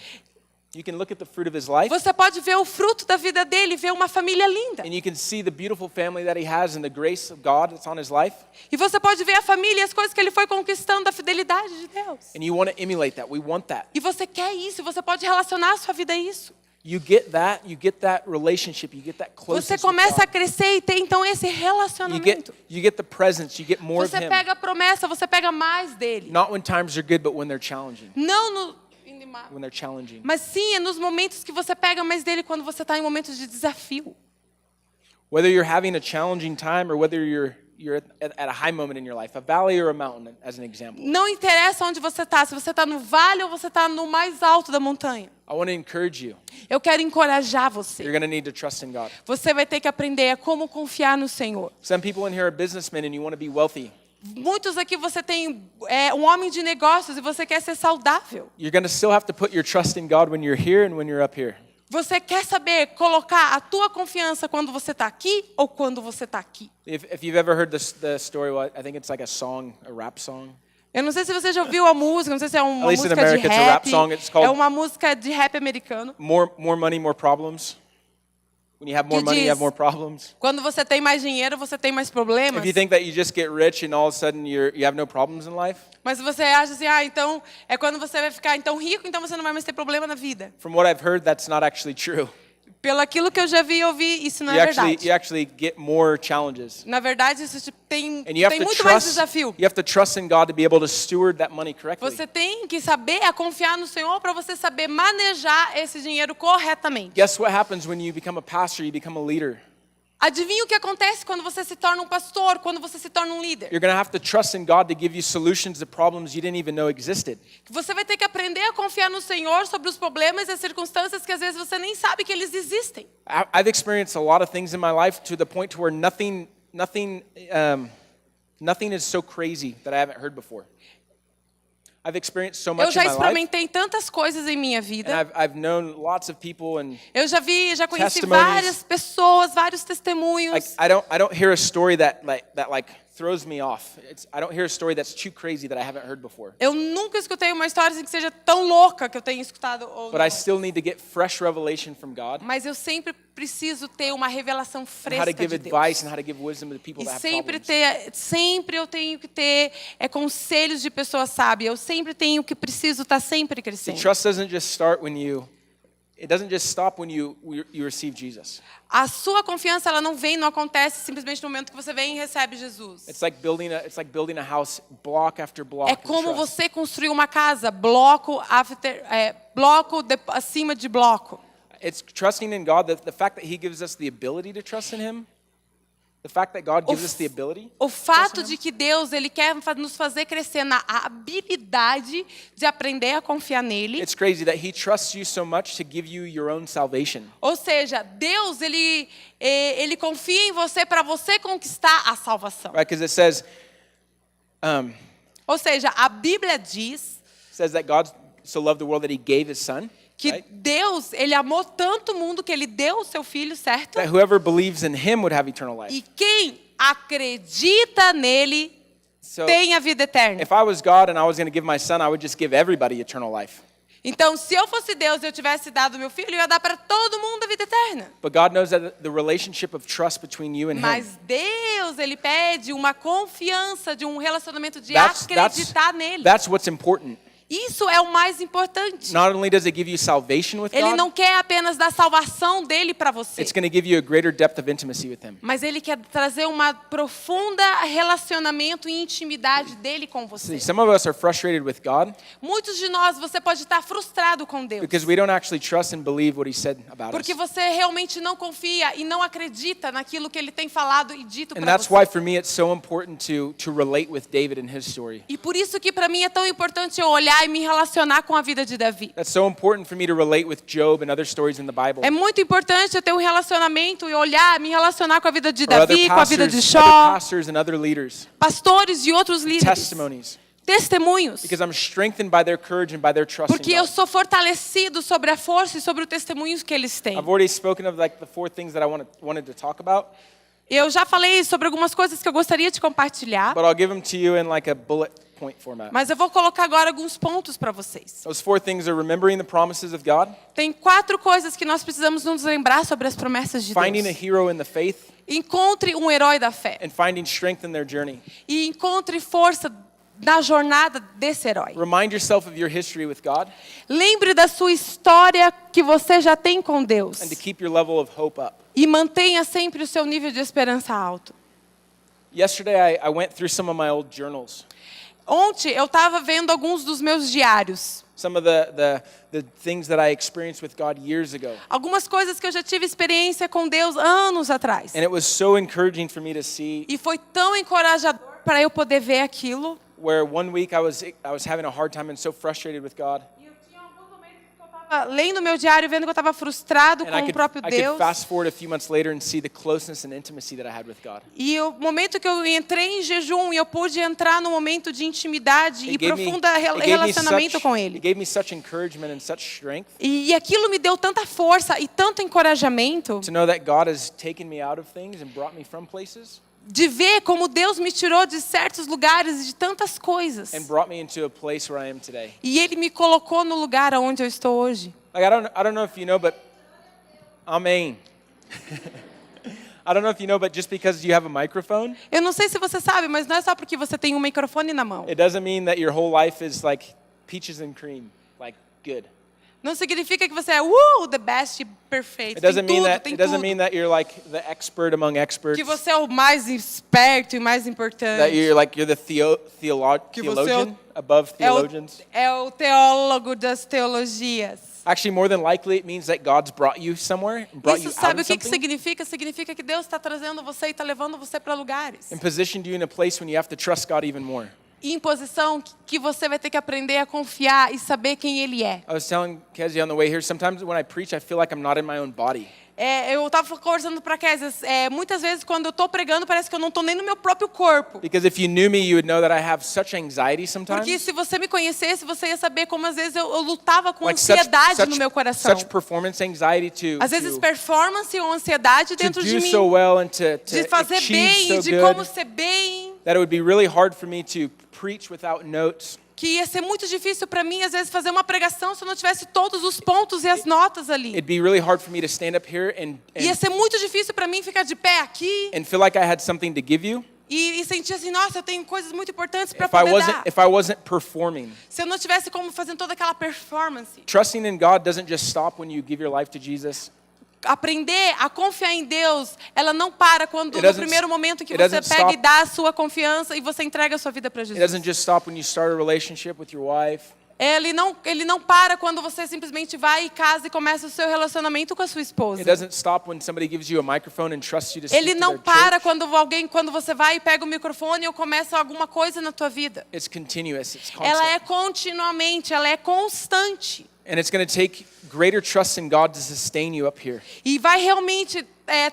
Speaker 1: You can look at the fruit of his life,
Speaker 2: Você pode ver o fruto da vida dele, ver uma família linda.
Speaker 1: and you can see the beautiful family that he has and the grace of God that's on his life.
Speaker 2: E você pode ver a família e as coisas que ele foi conquistando da fidelidade de Deus.
Speaker 1: And you want to emulate that. We want that.
Speaker 2: E você quer isso, você pode relacionar a sua vida a isso.
Speaker 1: You get that relationship, you get that
Speaker 2: Você
Speaker 1: closeness with
Speaker 2: começa a
Speaker 1: God.
Speaker 2: crescer e ter então esse relacionamento.
Speaker 1: You get the presence, you get more of
Speaker 2: Você
Speaker 1: him.
Speaker 2: pega a promessa, você pega mais dele.
Speaker 1: Not when times are good, but when they're challenging.
Speaker 2: Não no...
Speaker 1: When they're challenging.
Speaker 2: Mas sim, é nos momentos que você pega mais dele quando você está em momentos de desafio.
Speaker 1: Whether you're having a challenging time or whether you're at a high moment in your life, a valley or a mountain, as an example.
Speaker 2: Não interessa onde você está, se você está no vale ou você está no mais alto da montanha.
Speaker 1: I want to encourage you.
Speaker 2: Eu quero encorajar você.
Speaker 1: You're going to need to trust in God.
Speaker 2: Você vai ter que aprender a como confiar no Senhor.
Speaker 1: Some people in here are businessmen and you want to be wealthy.
Speaker 2: Muitos aqui você tem um homem de negócios e você quer ser saudável.
Speaker 1: You're going to still have to put your trust in God when you're here and when you're up here.
Speaker 2: Você quer saber colocar a tua confiança quando você está aqui ou quando você está aqui?
Speaker 1: If you've ever heard the story, I think it's like a song, a rap song.
Speaker 2: Eu não sei se você já ouviu a música, não sei se é uma
Speaker 1: At least in
Speaker 2: música de
Speaker 1: America, it's a rap
Speaker 2: rap.
Speaker 1: song. It's called-
Speaker 2: É uma música de rap americano.
Speaker 1: More money, more problems. When you have more
Speaker 2: Que
Speaker 1: money, you have
Speaker 2: diz-
Speaker 1: more problems.
Speaker 2: Quando você tem mais dinheiro, você tem mais problemas.
Speaker 1: If you think that you just get rich and all of a sudden you have no problems in life,
Speaker 2: Mas você acha assim, então é quando você vai ficar então rico, então você não vai mais ter problema na vida.
Speaker 1: from what I've heard, that's not actually true.
Speaker 2: Pelo aquilo que eu já vi e ouvi, isso não
Speaker 1: you
Speaker 2: é
Speaker 1: actually
Speaker 2: verdade.
Speaker 1: get more challenges.
Speaker 2: Na verdade, isso tem
Speaker 1: And you have to
Speaker 2: muito mais
Speaker 1: trust.
Speaker 2: desafio.
Speaker 1: You have to trust in God to be able to steward that money correctly.
Speaker 2: Você tem que saber confiar no Senhor para você saber manejar esse dinheiro corretamente.
Speaker 1: Guess what happens when you become a pastor? You become a leader.
Speaker 2: Adivinha o que acontece quando você se torna um pastor, quando você se torna um líder?
Speaker 1: You're going to have to trust in God to give you solutions to problems you didn't even know existed.
Speaker 2: Você vai ter que aprender a confiar no Senhor sobre os problemas e as circunstâncias que às vezes você nem sabe que eles existem.
Speaker 1: I've experienced a lot of things in my life to the point to where nothing is so crazy that I haven't heard before. I've experienced so
Speaker 2: Eu
Speaker 1: much
Speaker 2: já
Speaker 1: in my life,
Speaker 2: experimentei tantas coisas em minha
Speaker 1: and
Speaker 2: vida.
Speaker 1: I've known lots of people, and
Speaker 2: Eu já conheci
Speaker 1: testimonies.
Speaker 2: várias pessoas, vários testemunhos.
Speaker 1: like I don't hear a story that throws me off. I don't hear a story that's too crazy that I haven't heard before.
Speaker 2: Eu nunca escutei uma história assim que seja tão louca que eu tenha escutado ou
Speaker 1: But
Speaker 2: não.
Speaker 1: I still need to get fresh revelation from God,
Speaker 2: Mas eu sempre preciso ter uma revelação
Speaker 1: and how
Speaker 2: fresca
Speaker 1: to give
Speaker 2: de Deus.
Speaker 1: advice and how to give wisdom to the people
Speaker 2: E
Speaker 1: that have
Speaker 2: sempre
Speaker 1: problems.
Speaker 2: sempre eu tenho que ter conselhos de pessoas sábias. Eu sempre tenho que preciso estar sempre
Speaker 1: See,
Speaker 2: crescendo.
Speaker 1: trust doesn't just start when it doesn't just stop when you receive Jesus.
Speaker 2: A sua confiança ela não acontece simplesmente no momento que você vem e recebe Jesus.
Speaker 1: It's like building a house block after block.
Speaker 2: É
Speaker 1: in
Speaker 2: como
Speaker 1: trust.
Speaker 2: você construir uma casa, acima de bloco.
Speaker 1: It's trusting in God. The fact that He gives us the ability to trust in Him. The fact that God gives us the ability.
Speaker 2: O fato de que Deus ele quer nos fazer crescer na habilidade de aprender a confiar nele.
Speaker 1: It's crazy that He trusts you so much to give you your own salvation.
Speaker 2: Ou seja, Deus ele confia em você para você conquistar a salvação.
Speaker 1: Right? Because it says
Speaker 2: Ou seja, a Bíblia diz
Speaker 1: that God so loved the world that He gave His Son.
Speaker 2: que
Speaker 1: Right?
Speaker 2: Deus ele amou tanto o mundo que ele deu o seu filho, certo?
Speaker 1: That whoever believes in Him would have eternal life.
Speaker 2: E quem acredita nele
Speaker 1: So
Speaker 2: tem a vida eterna.
Speaker 1: if I was God and I was going to give my Son, I would just give everybody eternal life.
Speaker 2: Então, se eu fosse Deus e eu tivesse dado meu filho, eu ia dar para todo mundo a vida eterna.
Speaker 1: But God knows that the relationship of trust between you and Him.
Speaker 2: Mas Deus, ele pede uma confiança, de um relacionamento de
Speaker 1: That's
Speaker 2: acreditar nele.
Speaker 1: what's important.
Speaker 2: Isso é o mais importante.
Speaker 1: Not only does it give you salvation with
Speaker 2: Ele
Speaker 1: God,
Speaker 2: não quer apenas dar salvação dele para você,
Speaker 1: it's going to give you a greater depth of intimacy with Him.
Speaker 2: mas ele quer trazer uma profunda relacionamento e intimidade dele com você.
Speaker 1: See, some of us are frustrated with God
Speaker 2: Muitos de nós, você pode estar frustrado com Deus,
Speaker 1: because we don't actually trust and believe what He said about
Speaker 2: porque
Speaker 1: us.
Speaker 2: você realmente não confia e não acredita naquilo que ele tem falado e dito
Speaker 1: And
Speaker 2: para
Speaker 1: that's
Speaker 2: você.
Speaker 1: why for me it's so important to relate with David and his story.
Speaker 2: E por isso que para mim é tão importante eu olhar e me relacionar com a vida de Davi.
Speaker 1: That's so important for me to relate with Job and other stories in the Bible.
Speaker 2: É muito importante eu ter um relacionamento e olhar, me relacionar com a vida de
Speaker 1: Or other
Speaker 2: Davi, com a vida de
Speaker 1: other
Speaker 2: Jó,
Speaker 1: pastors and other leaders,
Speaker 2: pastores e outros líderes,
Speaker 1: testimonies.
Speaker 2: testemunhos.
Speaker 1: Because I'm strengthened by their courage and by their trust
Speaker 2: Porque
Speaker 1: in
Speaker 2: eu
Speaker 1: God.
Speaker 2: sou fortalecido sobre a força e sobre o testemunho que eles têm.
Speaker 1: I've already spoken of the 4 things that I wanted to talk about,
Speaker 2: Eu já falei sobre algumas coisas que eu gostaria de compartilhar,
Speaker 1: but I'll give them to you in like a bullet point format.
Speaker 2: mas eu vou colocar agora alguns pontos para vocês.
Speaker 1: Those 4 things are remembering the promises of God,
Speaker 2: Tem 4 coisas que nós precisamos nos lembrar sobre as promessas de
Speaker 1: finding a
Speaker 2: Deus.
Speaker 1: hero in the faith,
Speaker 2: Encontre um herói da fé
Speaker 1: and finding strength in their journey.
Speaker 2: e encontre força na jornada desse herói.
Speaker 1: Remind yourself of your history with God
Speaker 2: Lembre da sua história que você já tem com Deus
Speaker 1: and to keep your level of hope up.
Speaker 2: e mantenha sempre o seu nível de esperança alto.
Speaker 1: Yesterday, I went through some of my old journals.
Speaker 2: Ontem eu estava vendo alguns dos meus diários.
Speaker 1: Some of the things that I experienced with God years ago.
Speaker 2: Algumas coisas que eu já tive experiência com Deus anos atrás.
Speaker 1: And it was so encouraging for me to see
Speaker 2: E foi tão encorajador para eu poder ver aquilo.
Speaker 1: where one week I was having a hard time and so frustrated with God.
Speaker 2: E eu tinha alguns momentos que eu estava lendo meu diário, vendo que eu estava frustrado
Speaker 1: And
Speaker 2: com o próprio
Speaker 1: I could
Speaker 2: Deus.
Speaker 1: fast forward a few months later and see the closeness and intimacy that I had with God.
Speaker 2: E o momento que eu entrei em jejum e eu pude entrar no momento de intimidade e profunda relacionamento com Ele.
Speaker 1: It gave me such encouragement and such strength
Speaker 2: E aquilo me deu tanta força e tanto encorajamento
Speaker 1: to know that God has taken me out of things and brought me from places
Speaker 2: de ver como Deus me tirou de certos lugares e de tantas coisas.
Speaker 1: and brought me into a place where I am today.
Speaker 2: E Ele me colocou no lugar onde eu estou hoje.
Speaker 1: Like I don't know if you know, but Amen. I don't know if you know, but just because you have a microphone,
Speaker 2: Eu não sei se você sabe, mas não é só porque você tem um microfone na mão.
Speaker 1: it doesn't mean that your whole life is like peaches and cream, like good.
Speaker 2: Não significa que você é the best, perfeito.
Speaker 1: It doesn't
Speaker 2: tem
Speaker 1: mean
Speaker 2: tudo,
Speaker 1: that
Speaker 2: tem
Speaker 1: it doesn't
Speaker 2: tudo.
Speaker 1: mean that you're like the expert among experts.
Speaker 2: Que você é o mais esperto e mais
Speaker 1: That
Speaker 2: importante.
Speaker 1: you're the
Speaker 2: Que você
Speaker 1: theologian above theologians.
Speaker 2: É o teólogo das teologias.
Speaker 1: Actually, more than likely, it means that God's brought you somewhere, and brought you
Speaker 2: Isso
Speaker 1: out
Speaker 2: sabe o
Speaker 1: of
Speaker 2: que
Speaker 1: something,
Speaker 2: significa? Significa que Deus está trazendo você e está levando você para lugares.
Speaker 1: and positioned you in a place when you have to trust God even more.
Speaker 2: Em posição que você vai ter que aprender a confiar e saber quem Ele é.
Speaker 1: I was telling Kezia on the way here, sometimes when I preach, I feel like I'm not in my own body.
Speaker 2: Eu estava conversando para Kézia, muitas vezes quando eu estou pregando parece que eu não estou nem no meu próprio corpo.
Speaker 1: Because if you knew me, you would know that I have such anxiety sometimes.
Speaker 2: Porque se você me conhecesse, você ia saber como às vezes eu lutava com
Speaker 1: Like
Speaker 2: ansiedade no meu coração.
Speaker 1: such performance anxiety
Speaker 2: Às vezes performance ou ansiedade
Speaker 1: to
Speaker 2: dentro de
Speaker 1: do
Speaker 2: mim.
Speaker 1: so well and to
Speaker 2: De fazer
Speaker 1: achieve
Speaker 2: bem,
Speaker 1: so
Speaker 2: de
Speaker 1: good
Speaker 2: como ser bem.
Speaker 1: that it would be really hard for me to preach without notes.
Speaker 2: Que ia ser muito difícil para mim, às vezes, fazer uma pregação se eu não tivesse todos os pontos e as notas ali.
Speaker 1: It'd be really hard for me to stand up here
Speaker 2: Ia ser muito difícil para mim ficar de pé aqui
Speaker 1: and feel like I had something to give you
Speaker 2: e sentir assim, nossa, eu tenho coisas muito importantes para poder dar.
Speaker 1: if I wasn't performing.
Speaker 2: Se eu não tivesse como fazendo toda aquela performance.
Speaker 1: Trusting in God doesn't just stop when you give your life to Jesus.
Speaker 2: Aprender a confiar em Deus, ela não para quando
Speaker 1: It
Speaker 2: no
Speaker 1: doesn't-
Speaker 2: primeiro momento que
Speaker 1: it
Speaker 2: você
Speaker 1: doesn't
Speaker 2: pega e
Speaker 1: stop-
Speaker 2: dá a sua confiança e você entrega a sua vida para
Speaker 1: It
Speaker 2: Jesus.
Speaker 1: doesn't just stop when you start a relationship with your wife.
Speaker 2: Ele não para quando você simplesmente vai e casa e começa o seu relacionamento com a sua esposa.
Speaker 1: It doesn't stop when somebody gives you a microphone and trusts you to speak
Speaker 2: Ele
Speaker 1: to
Speaker 2: não
Speaker 1: their
Speaker 2: para
Speaker 1: church.
Speaker 2: quando você vai e pega o microfone ou começa alguma coisa na tua vida.
Speaker 1: It's continuous. It's constant.
Speaker 2: Ela é continuamente, ela é constante.
Speaker 1: And it's going to take greater trust in God to sustain you up here.
Speaker 2: E vai realmente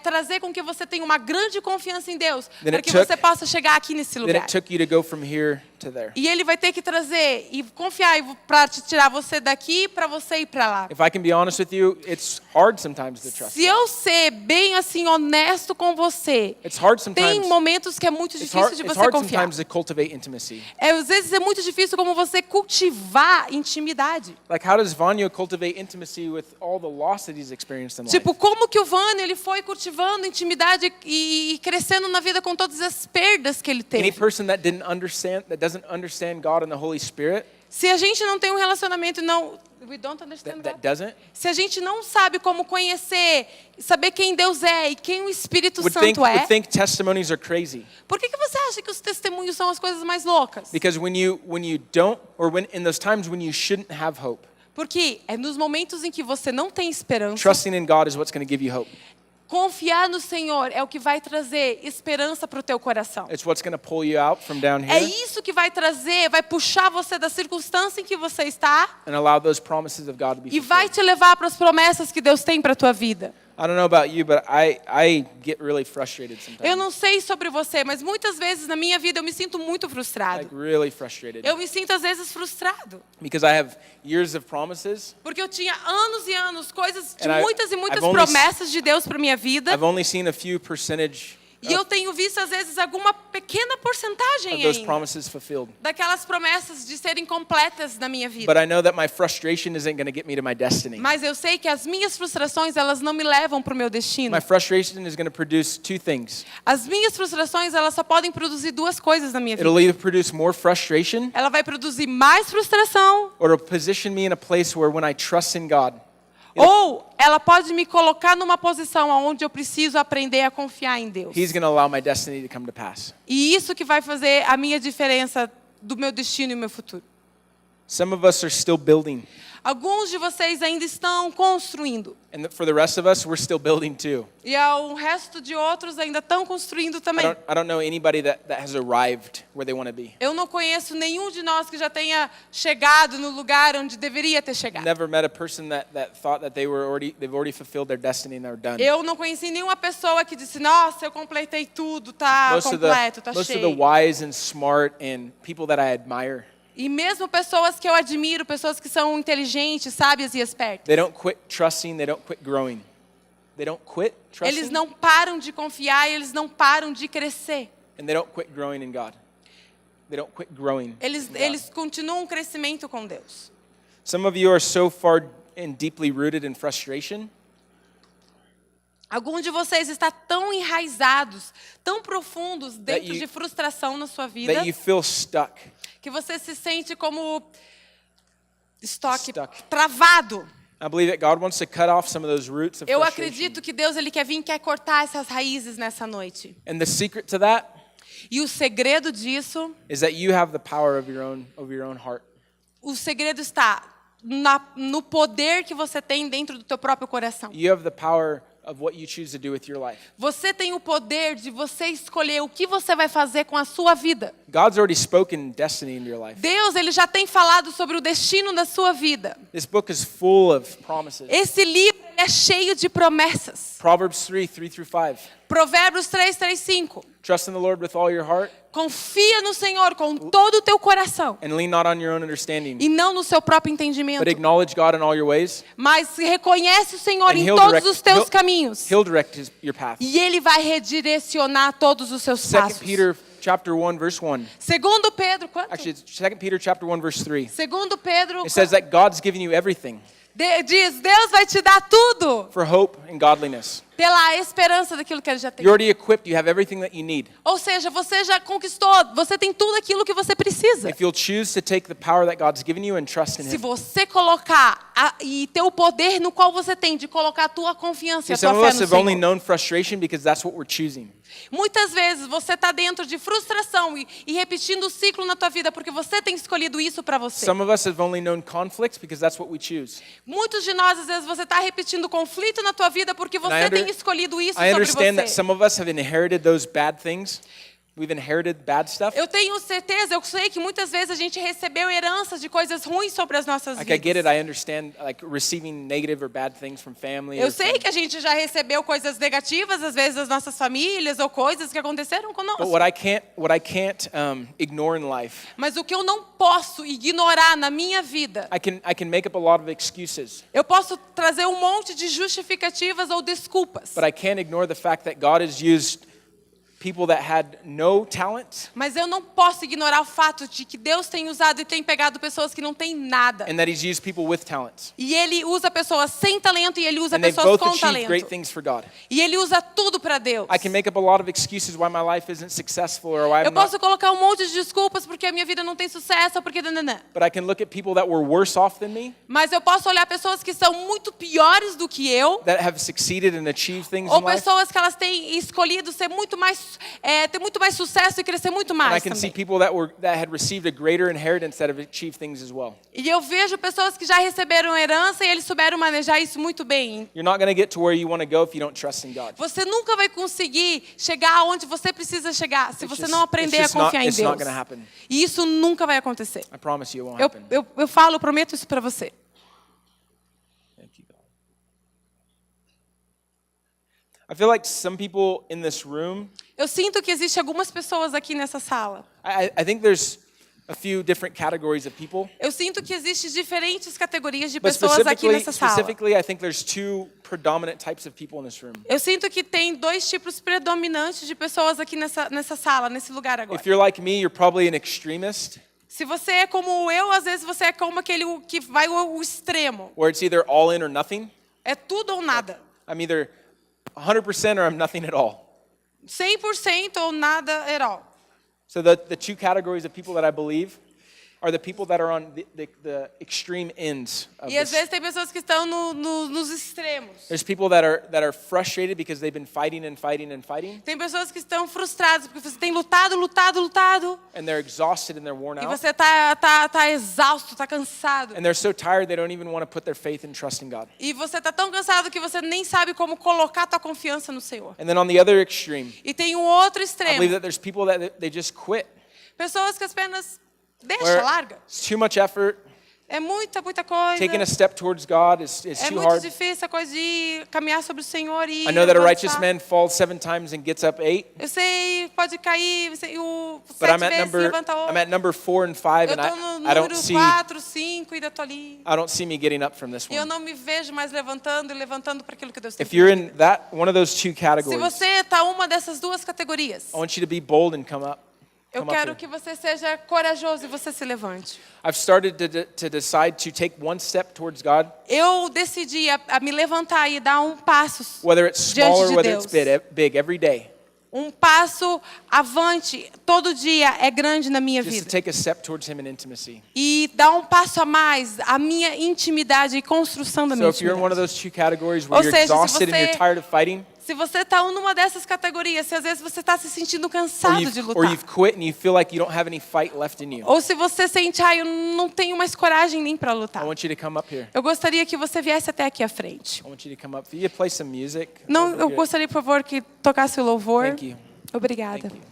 Speaker 2: trazer com que você tenha uma grande confiança em Deus,
Speaker 1: Then
Speaker 2: para
Speaker 1: it
Speaker 2: que
Speaker 1: took-
Speaker 2: você possa chegar aqui nesse
Speaker 1: Then
Speaker 2: lugar.
Speaker 1: it took you to go from here to there.
Speaker 2: E Ele vai ter que trazer e confiar para te tirar você daqui para você ir para lá.
Speaker 1: If I can be honest with you, it's hard sometimes to trust.
Speaker 2: Se eu ser bem assim honesto com você,
Speaker 1: It's hard
Speaker 2: tem
Speaker 1: sometimes.
Speaker 2: momentos que é muito difícil de
Speaker 1: It's
Speaker 2: você
Speaker 1: hard
Speaker 2: confiar.
Speaker 1: sometimes to cultivate intimacy.
Speaker 2: Às vezes é muito difícil como você cultivar intimidade.
Speaker 1: Like, how does Vanya cultivate intimacy with all the loss that he's experienced in life?
Speaker 2: Tipo, como que o Vânio ele foi cultivando intimidade e crescendo na vida com todas as perdas que ele
Speaker 1: Any
Speaker 2: teve.
Speaker 1: person that doesn't understand God and the Holy Spirit,
Speaker 2: Se a gente não tem um relacionamento e não we don't understand
Speaker 1: that
Speaker 2: God.
Speaker 1: doesn't,
Speaker 2: Se a gente não sabe como conhecer, saber quem Deus é e quem o Espírito
Speaker 1: would
Speaker 2: Santo é,
Speaker 1: think testimonies are crazy.
Speaker 2: por que você acha que os testemunhos são as coisas mais loucas?
Speaker 1: Because when you don't, or when in those times when you shouldn't have hope,
Speaker 2: Porque é nos momentos em que você não tem esperança,
Speaker 1: trusting in God is what's going to give you hope.
Speaker 2: confiar no Senhor é o que vai trazer esperança para o teu coração.
Speaker 1: It's what's going to pull you out from down
Speaker 2: É
Speaker 1: here
Speaker 2: isso que vai trazer, vai puxar você da circunstância em que você está
Speaker 1: and allow those promises of God to be
Speaker 2: e vai
Speaker 1: fulfilled.
Speaker 2: te levar para as promessas que Deus tem para a tua vida.
Speaker 1: I don't know about you, but I get really frustrated sometimes.
Speaker 2: Eu não sei sobre você, mas muitas vezes na minha vida eu me sinto muito
Speaker 1: Like
Speaker 2: frustrado.
Speaker 1: really frustrated.
Speaker 2: Eu me sinto às vezes frustrado.
Speaker 1: Because I have years of promises.
Speaker 2: Porque eu tinha anos e anos, coisas de
Speaker 1: And
Speaker 2: muitas e muitas
Speaker 1: I've only
Speaker 2: promessas de Deus para minha vida.
Speaker 1: I've only seen a few percentage
Speaker 2: E eu tenho visto às vezes alguma pequena
Speaker 1: of
Speaker 2: porcentagem
Speaker 1: those
Speaker 2: ainda
Speaker 1: promises fulfilled.
Speaker 2: daquelas promessas de serem completas na minha vida.
Speaker 1: But I know that my frustration isn't going to get me to my destiny.
Speaker 2: Mas eu sei que as minhas frustrações, elas não me levam para o meu destino.
Speaker 1: My frustration is going to produce two things.
Speaker 2: As minhas frustrações, elas só podem produzir duas coisas na minha vida.
Speaker 1: It'll either produce more frustration
Speaker 2: Ela vai produzir mais frustração,
Speaker 1: or it'll position me in a place where when I trust in God,
Speaker 2: ou ela pode me colocar numa posição onde eu preciso aprender a confiar em Deus.
Speaker 1: He's going to allow my destiny to come to pass.
Speaker 2: E isso que vai fazer a minha diferença do meu destino e meu futuro.
Speaker 1: Some of us are still building.
Speaker 2: Alguns de vocês ainda estão construindo.
Speaker 1: And for the rest of us, we're still building too.
Speaker 2: E o resto de outros ainda estão construindo também.
Speaker 1: I don't know anybody that has arrived where they want to be.
Speaker 2: Eu não conheço nenhum de nós que já tenha chegado no lugar onde deveria ter chegado.
Speaker 1: Never met a person that thought that they've already fulfilled their destiny and they're done.
Speaker 2: Eu não conheci nenhuma pessoa que disse, nossa, eu completei tudo, tá completo, tá
Speaker 1: most of the
Speaker 2: cheio.
Speaker 1: wise and smart and people that I admire,
Speaker 2: E mesmo pessoas que eu admiro, pessoas que são inteligentes, sábias e espertas,
Speaker 1: they don't quit trusting, they don't quit growing. They don't quit trusting
Speaker 2: eles não param de confiar, eles não param de crescer.
Speaker 1: and they don't quit growing in God. They don't quit growing.
Speaker 2: Eles
Speaker 1: in God.
Speaker 2: eles continuam um crescimento com Deus.
Speaker 1: Some of you are so far and deeply rooted in frustration
Speaker 2: Alguns de vocês estão tão enraizados, tão profundos dentro
Speaker 1: you-
Speaker 2: de frustração na sua vida,
Speaker 1: that you feel stuck.
Speaker 2: que você se sente como estoque
Speaker 1: Stuck.
Speaker 2: travado.
Speaker 1: I believe that God wants to cut off some of those roots of
Speaker 2: Eu
Speaker 1: frustration.
Speaker 2: acredito que Deus ele quer vir e quer cortar essas raízes nessa noite.
Speaker 1: And the secret to that
Speaker 2: E o segredo disso,
Speaker 1: is that you have the power of your own heart.
Speaker 2: o segredo está no poder que você tem dentro do teu próprio coração.
Speaker 1: You have the power of what you choose to do with your life.
Speaker 2: Você tem o poder de você escolher o que você vai fazer com a sua vida.
Speaker 1: God's already spoken destiny into your life.
Speaker 2: Deus ele já tem falado sobre o destino da sua vida.
Speaker 1: This book is full of promises.
Speaker 2: Esse livro é cheio de promessas.
Speaker 1: Proverbs 3:3-5.
Speaker 2: Provérbios 3, 3, 5.
Speaker 1: Trust in the Lord with all your heart
Speaker 2: Confia no Senhor com todo o teu coração
Speaker 1: and lean not on your own understanding,
Speaker 2: e não no seu próprio entendimento,
Speaker 1: but acknowledge God in all your ways,
Speaker 2: mas reconhece o Senhor
Speaker 1: and
Speaker 2: em
Speaker 1: He'll
Speaker 2: todos
Speaker 1: direct-
Speaker 2: os teus
Speaker 1: He'll-
Speaker 2: caminhos
Speaker 1: He'll direct your path.
Speaker 2: e Ele vai redirecionar todos os seus
Speaker 1: 2
Speaker 2: passos.
Speaker 1: Peter chapter 1 verse 1.
Speaker 2: Segundo Pedro, quanto?
Speaker 1: Actually, it's 2 Peter chapter 1 verse 3.
Speaker 2: Segundo Pedro
Speaker 1: It says that God's given you everything
Speaker 2: diz, Deus vai te dar tudo
Speaker 1: for hope and godliness.
Speaker 2: pela esperança daquilo que Ele já tem.
Speaker 1: You're already equipped. You have everything that you need.
Speaker 2: Ou seja, você já conquistou, você tem tudo aquilo que você precisa.
Speaker 1: If you'll choose to take the power that God's given you and trust in
Speaker 2: Se
Speaker 1: Him.
Speaker 2: você colocar e ter o poder no qual você tem de colocar a tua confiança e
Speaker 1: See,
Speaker 2: a
Speaker 1: some
Speaker 2: tua
Speaker 1: of
Speaker 2: fé
Speaker 1: us
Speaker 2: no
Speaker 1: have only
Speaker 2: Senhor.
Speaker 1: known frustration because that's what we're choosing.
Speaker 2: Muitas vezes você está dentro de frustração e repetindo o ciclo na tua vida porque você tem escolhido isso para você.
Speaker 1: Some of us have only known conflicts because that's what we choose.
Speaker 2: Muitos de nós, às vezes, você está repetindo conflito na tua vida porque você tem escolhido isso
Speaker 1: I
Speaker 2: sobre
Speaker 1: understand that
Speaker 2: você.
Speaker 1: some of us have inherited those bad things. We've inherited bad stuff.
Speaker 2: Eu tenho certeza, eu sei que muitas vezes a gente recebeu heranças de coisas ruins sobre as nossas
Speaker 1: Like I get it,
Speaker 2: vidas.
Speaker 1: I understand like receiving negative or bad things from family.
Speaker 2: Eu
Speaker 1: or
Speaker 2: sei
Speaker 1: from-
Speaker 2: que a gente já recebeu coisas negativas, às vezes, das nossas famílias ou coisas que aconteceram
Speaker 1: But
Speaker 2: conosco.
Speaker 1: what I can't ignore in life,
Speaker 2: Mas o que eu não posso ignorar na minha vida,
Speaker 1: I can make up a lot of excuses,
Speaker 2: eu posso trazer um monte de justificativas ou desculpas.
Speaker 1: but I can't ignore the fact that God has used people that had no talent
Speaker 2: Mas eu não posso ignorar o fato de que Deus tem usado e tem pegado pessoas que não têm nada.
Speaker 1: and that He's used people with talents.
Speaker 2: E Ele usa pessoas sem talento e Ele usa
Speaker 1: And they've
Speaker 2: pessoas
Speaker 1: both
Speaker 2: com
Speaker 1: achieved great
Speaker 2: talento.
Speaker 1: things for God.
Speaker 2: E Ele usa tudo para Deus.
Speaker 1: I can make up a lot of excuses why my life isn't successful or why
Speaker 2: Eu
Speaker 1: I'm not,
Speaker 2: posso colocar um monte de desculpas porque a minha vida não tem sucesso ou porque nananã.
Speaker 1: but I can look at people that were worse off than me,
Speaker 2: Mas eu posso olhar pessoas que são muito piores do que eu,
Speaker 1: that have succeeded and achieved things
Speaker 2: ou
Speaker 1: in life.
Speaker 2: pessoas que elas têm escolhido ser muito mais, ter muito mais sucesso e crescer muito
Speaker 1: And I
Speaker 2: mais
Speaker 1: can see
Speaker 2: também.
Speaker 1: people that had received a greater inheritance that have achieved things as well.
Speaker 2: E eu vejo pessoas que já receberam herança e eles souberam manejar isso muito bem.
Speaker 1: You're not going to get to where you want to go if you don't trust in God.
Speaker 2: Você nunca vai conseguir chegar aonde você precisa chegar se você não aprender a
Speaker 1: it's just
Speaker 2: confiar em
Speaker 1: it's not
Speaker 2: Deus.
Speaker 1: gonna happen.
Speaker 2: E isso nunca vai acontecer.
Speaker 1: I promise you it won't
Speaker 2: Eu,
Speaker 1: happen.
Speaker 2: eu falo, eu prometo isso para você.
Speaker 1: Thank you, God. I feel like some people in this room,
Speaker 2: Eu sinto que existe algumas pessoas aqui nessa sala.
Speaker 1: I think there's a few different categories of people.
Speaker 2: Eu sinto que existem diferentes categorias de
Speaker 1: But
Speaker 2: pessoas aqui nessa sala.
Speaker 1: specifically, I think there's two predominant types of people in this room.
Speaker 2: Eu sinto que tem dois tipos predominantes de pessoas aqui nessa sala, nesse lugar agora.
Speaker 1: If you're like me, you're probably an extremist,
Speaker 2: Se você é como eu, às vezes você é como aquele que vai o extremo.
Speaker 1: where it's either all in or nothing.
Speaker 2: É tudo ou nada.
Speaker 1: I'm either 100% or I'm nothing at all.
Speaker 2: 100% ou nada at all.
Speaker 1: So the two categories of people that I believe are the people that are on the extreme ends of
Speaker 2: E às
Speaker 1: this.
Speaker 2: vezes tem pessoas que estão nos extremos.
Speaker 1: There's people that are frustrated because they've been fighting and fighting and fighting,
Speaker 2: Tem pessoas que estão frustradas porque você tem lutado, lutado, lutado.
Speaker 1: and they're exhausted and they're worn
Speaker 2: E
Speaker 1: out.
Speaker 2: você tá exausto, tá cansado.
Speaker 1: And they're so tired they don't even want to put their faith and trust in God.
Speaker 2: E você tá tão cansado que você nem sabe como colocar tua confiança no Senhor.
Speaker 1: And then on the other extreme,
Speaker 2: E tem um outro
Speaker 1: I
Speaker 2: extremo.
Speaker 1: believe that there's people that they just quit.
Speaker 2: Pessoas que apenas deixa,
Speaker 1: Where
Speaker 2: larga.
Speaker 1: it's too much effort.
Speaker 2: É muita coisa.
Speaker 1: Taking a step towards God is
Speaker 2: É
Speaker 1: too
Speaker 2: muito
Speaker 1: hard.
Speaker 2: difícil a coisa de caminhar sobre o Senhor e
Speaker 1: I know that a righteous
Speaker 2: avançar.
Speaker 1: man falls 7 times and gets up 8,
Speaker 2: Eu sei, pode cair, o
Speaker 1: but
Speaker 2: 7
Speaker 1: I'm at
Speaker 2: vezes levanta
Speaker 1: number 4 and 5,
Speaker 2: Eu
Speaker 1: and
Speaker 2: tô no
Speaker 1: I don't
Speaker 2: número
Speaker 1: see
Speaker 2: 4, 5 e ainda tô ali.
Speaker 1: I don't see me getting up from this
Speaker 2: E eu
Speaker 1: one.
Speaker 2: não me vejo mais levantando e levantando para aquilo que Deus tem
Speaker 1: If you're
Speaker 2: feito.
Speaker 1: in that one of those two
Speaker 2: Se
Speaker 1: categories,
Speaker 2: você está uma dessas duas categorias,
Speaker 1: I want you to be bold and come up.
Speaker 2: eu
Speaker 1: Come up
Speaker 2: quero
Speaker 1: here.
Speaker 2: que você seja corajoso e você se levante.
Speaker 1: I've started to decide to take one step towards God,
Speaker 2: Eu decidi a me levantar e dar um passo
Speaker 1: whether it's
Speaker 2: diante
Speaker 1: small or
Speaker 2: de
Speaker 1: whether
Speaker 2: Deus.
Speaker 1: it's big, every day.
Speaker 2: Um passo avante todo dia é grande na minha
Speaker 1: just to
Speaker 2: vida.
Speaker 1: take a step towards Him in intimacy.
Speaker 2: E dar um passo a mais, a minha intimidade e construção da
Speaker 1: So
Speaker 2: minha
Speaker 1: if you're in one of
Speaker 2: intimidade.
Speaker 1: those two categories
Speaker 2: Ou
Speaker 1: where you're
Speaker 2: seja, se
Speaker 1: exhausted and you're
Speaker 2: você-
Speaker 1: tired of fighting,
Speaker 2: Se você está numa dessas categorias, se às vezes você está se sentindo
Speaker 1: or
Speaker 2: cansado de
Speaker 1: or
Speaker 2: lutar.
Speaker 1: you've quit and you feel like you don't have any fight left in you,
Speaker 2: Ou se você sente, eu não tenho mais coragem nem para
Speaker 1: I
Speaker 2: lutar.
Speaker 1: want you to come up here.
Speaker 2: Eu gostaria que você viesse até aqui à frente.
Speaker 1: I want you to come up. If you could play some music.
Speaker 2: Não,
Speaker 1: that'd be
Speaker 2: eu
Speaker 1: good.
Speaker 2: gostaria, por favor, que tocasse o louvor.
Speaker 1: Thank you.
Speaker 2: Obrigada.
Speaker 1: Thank you.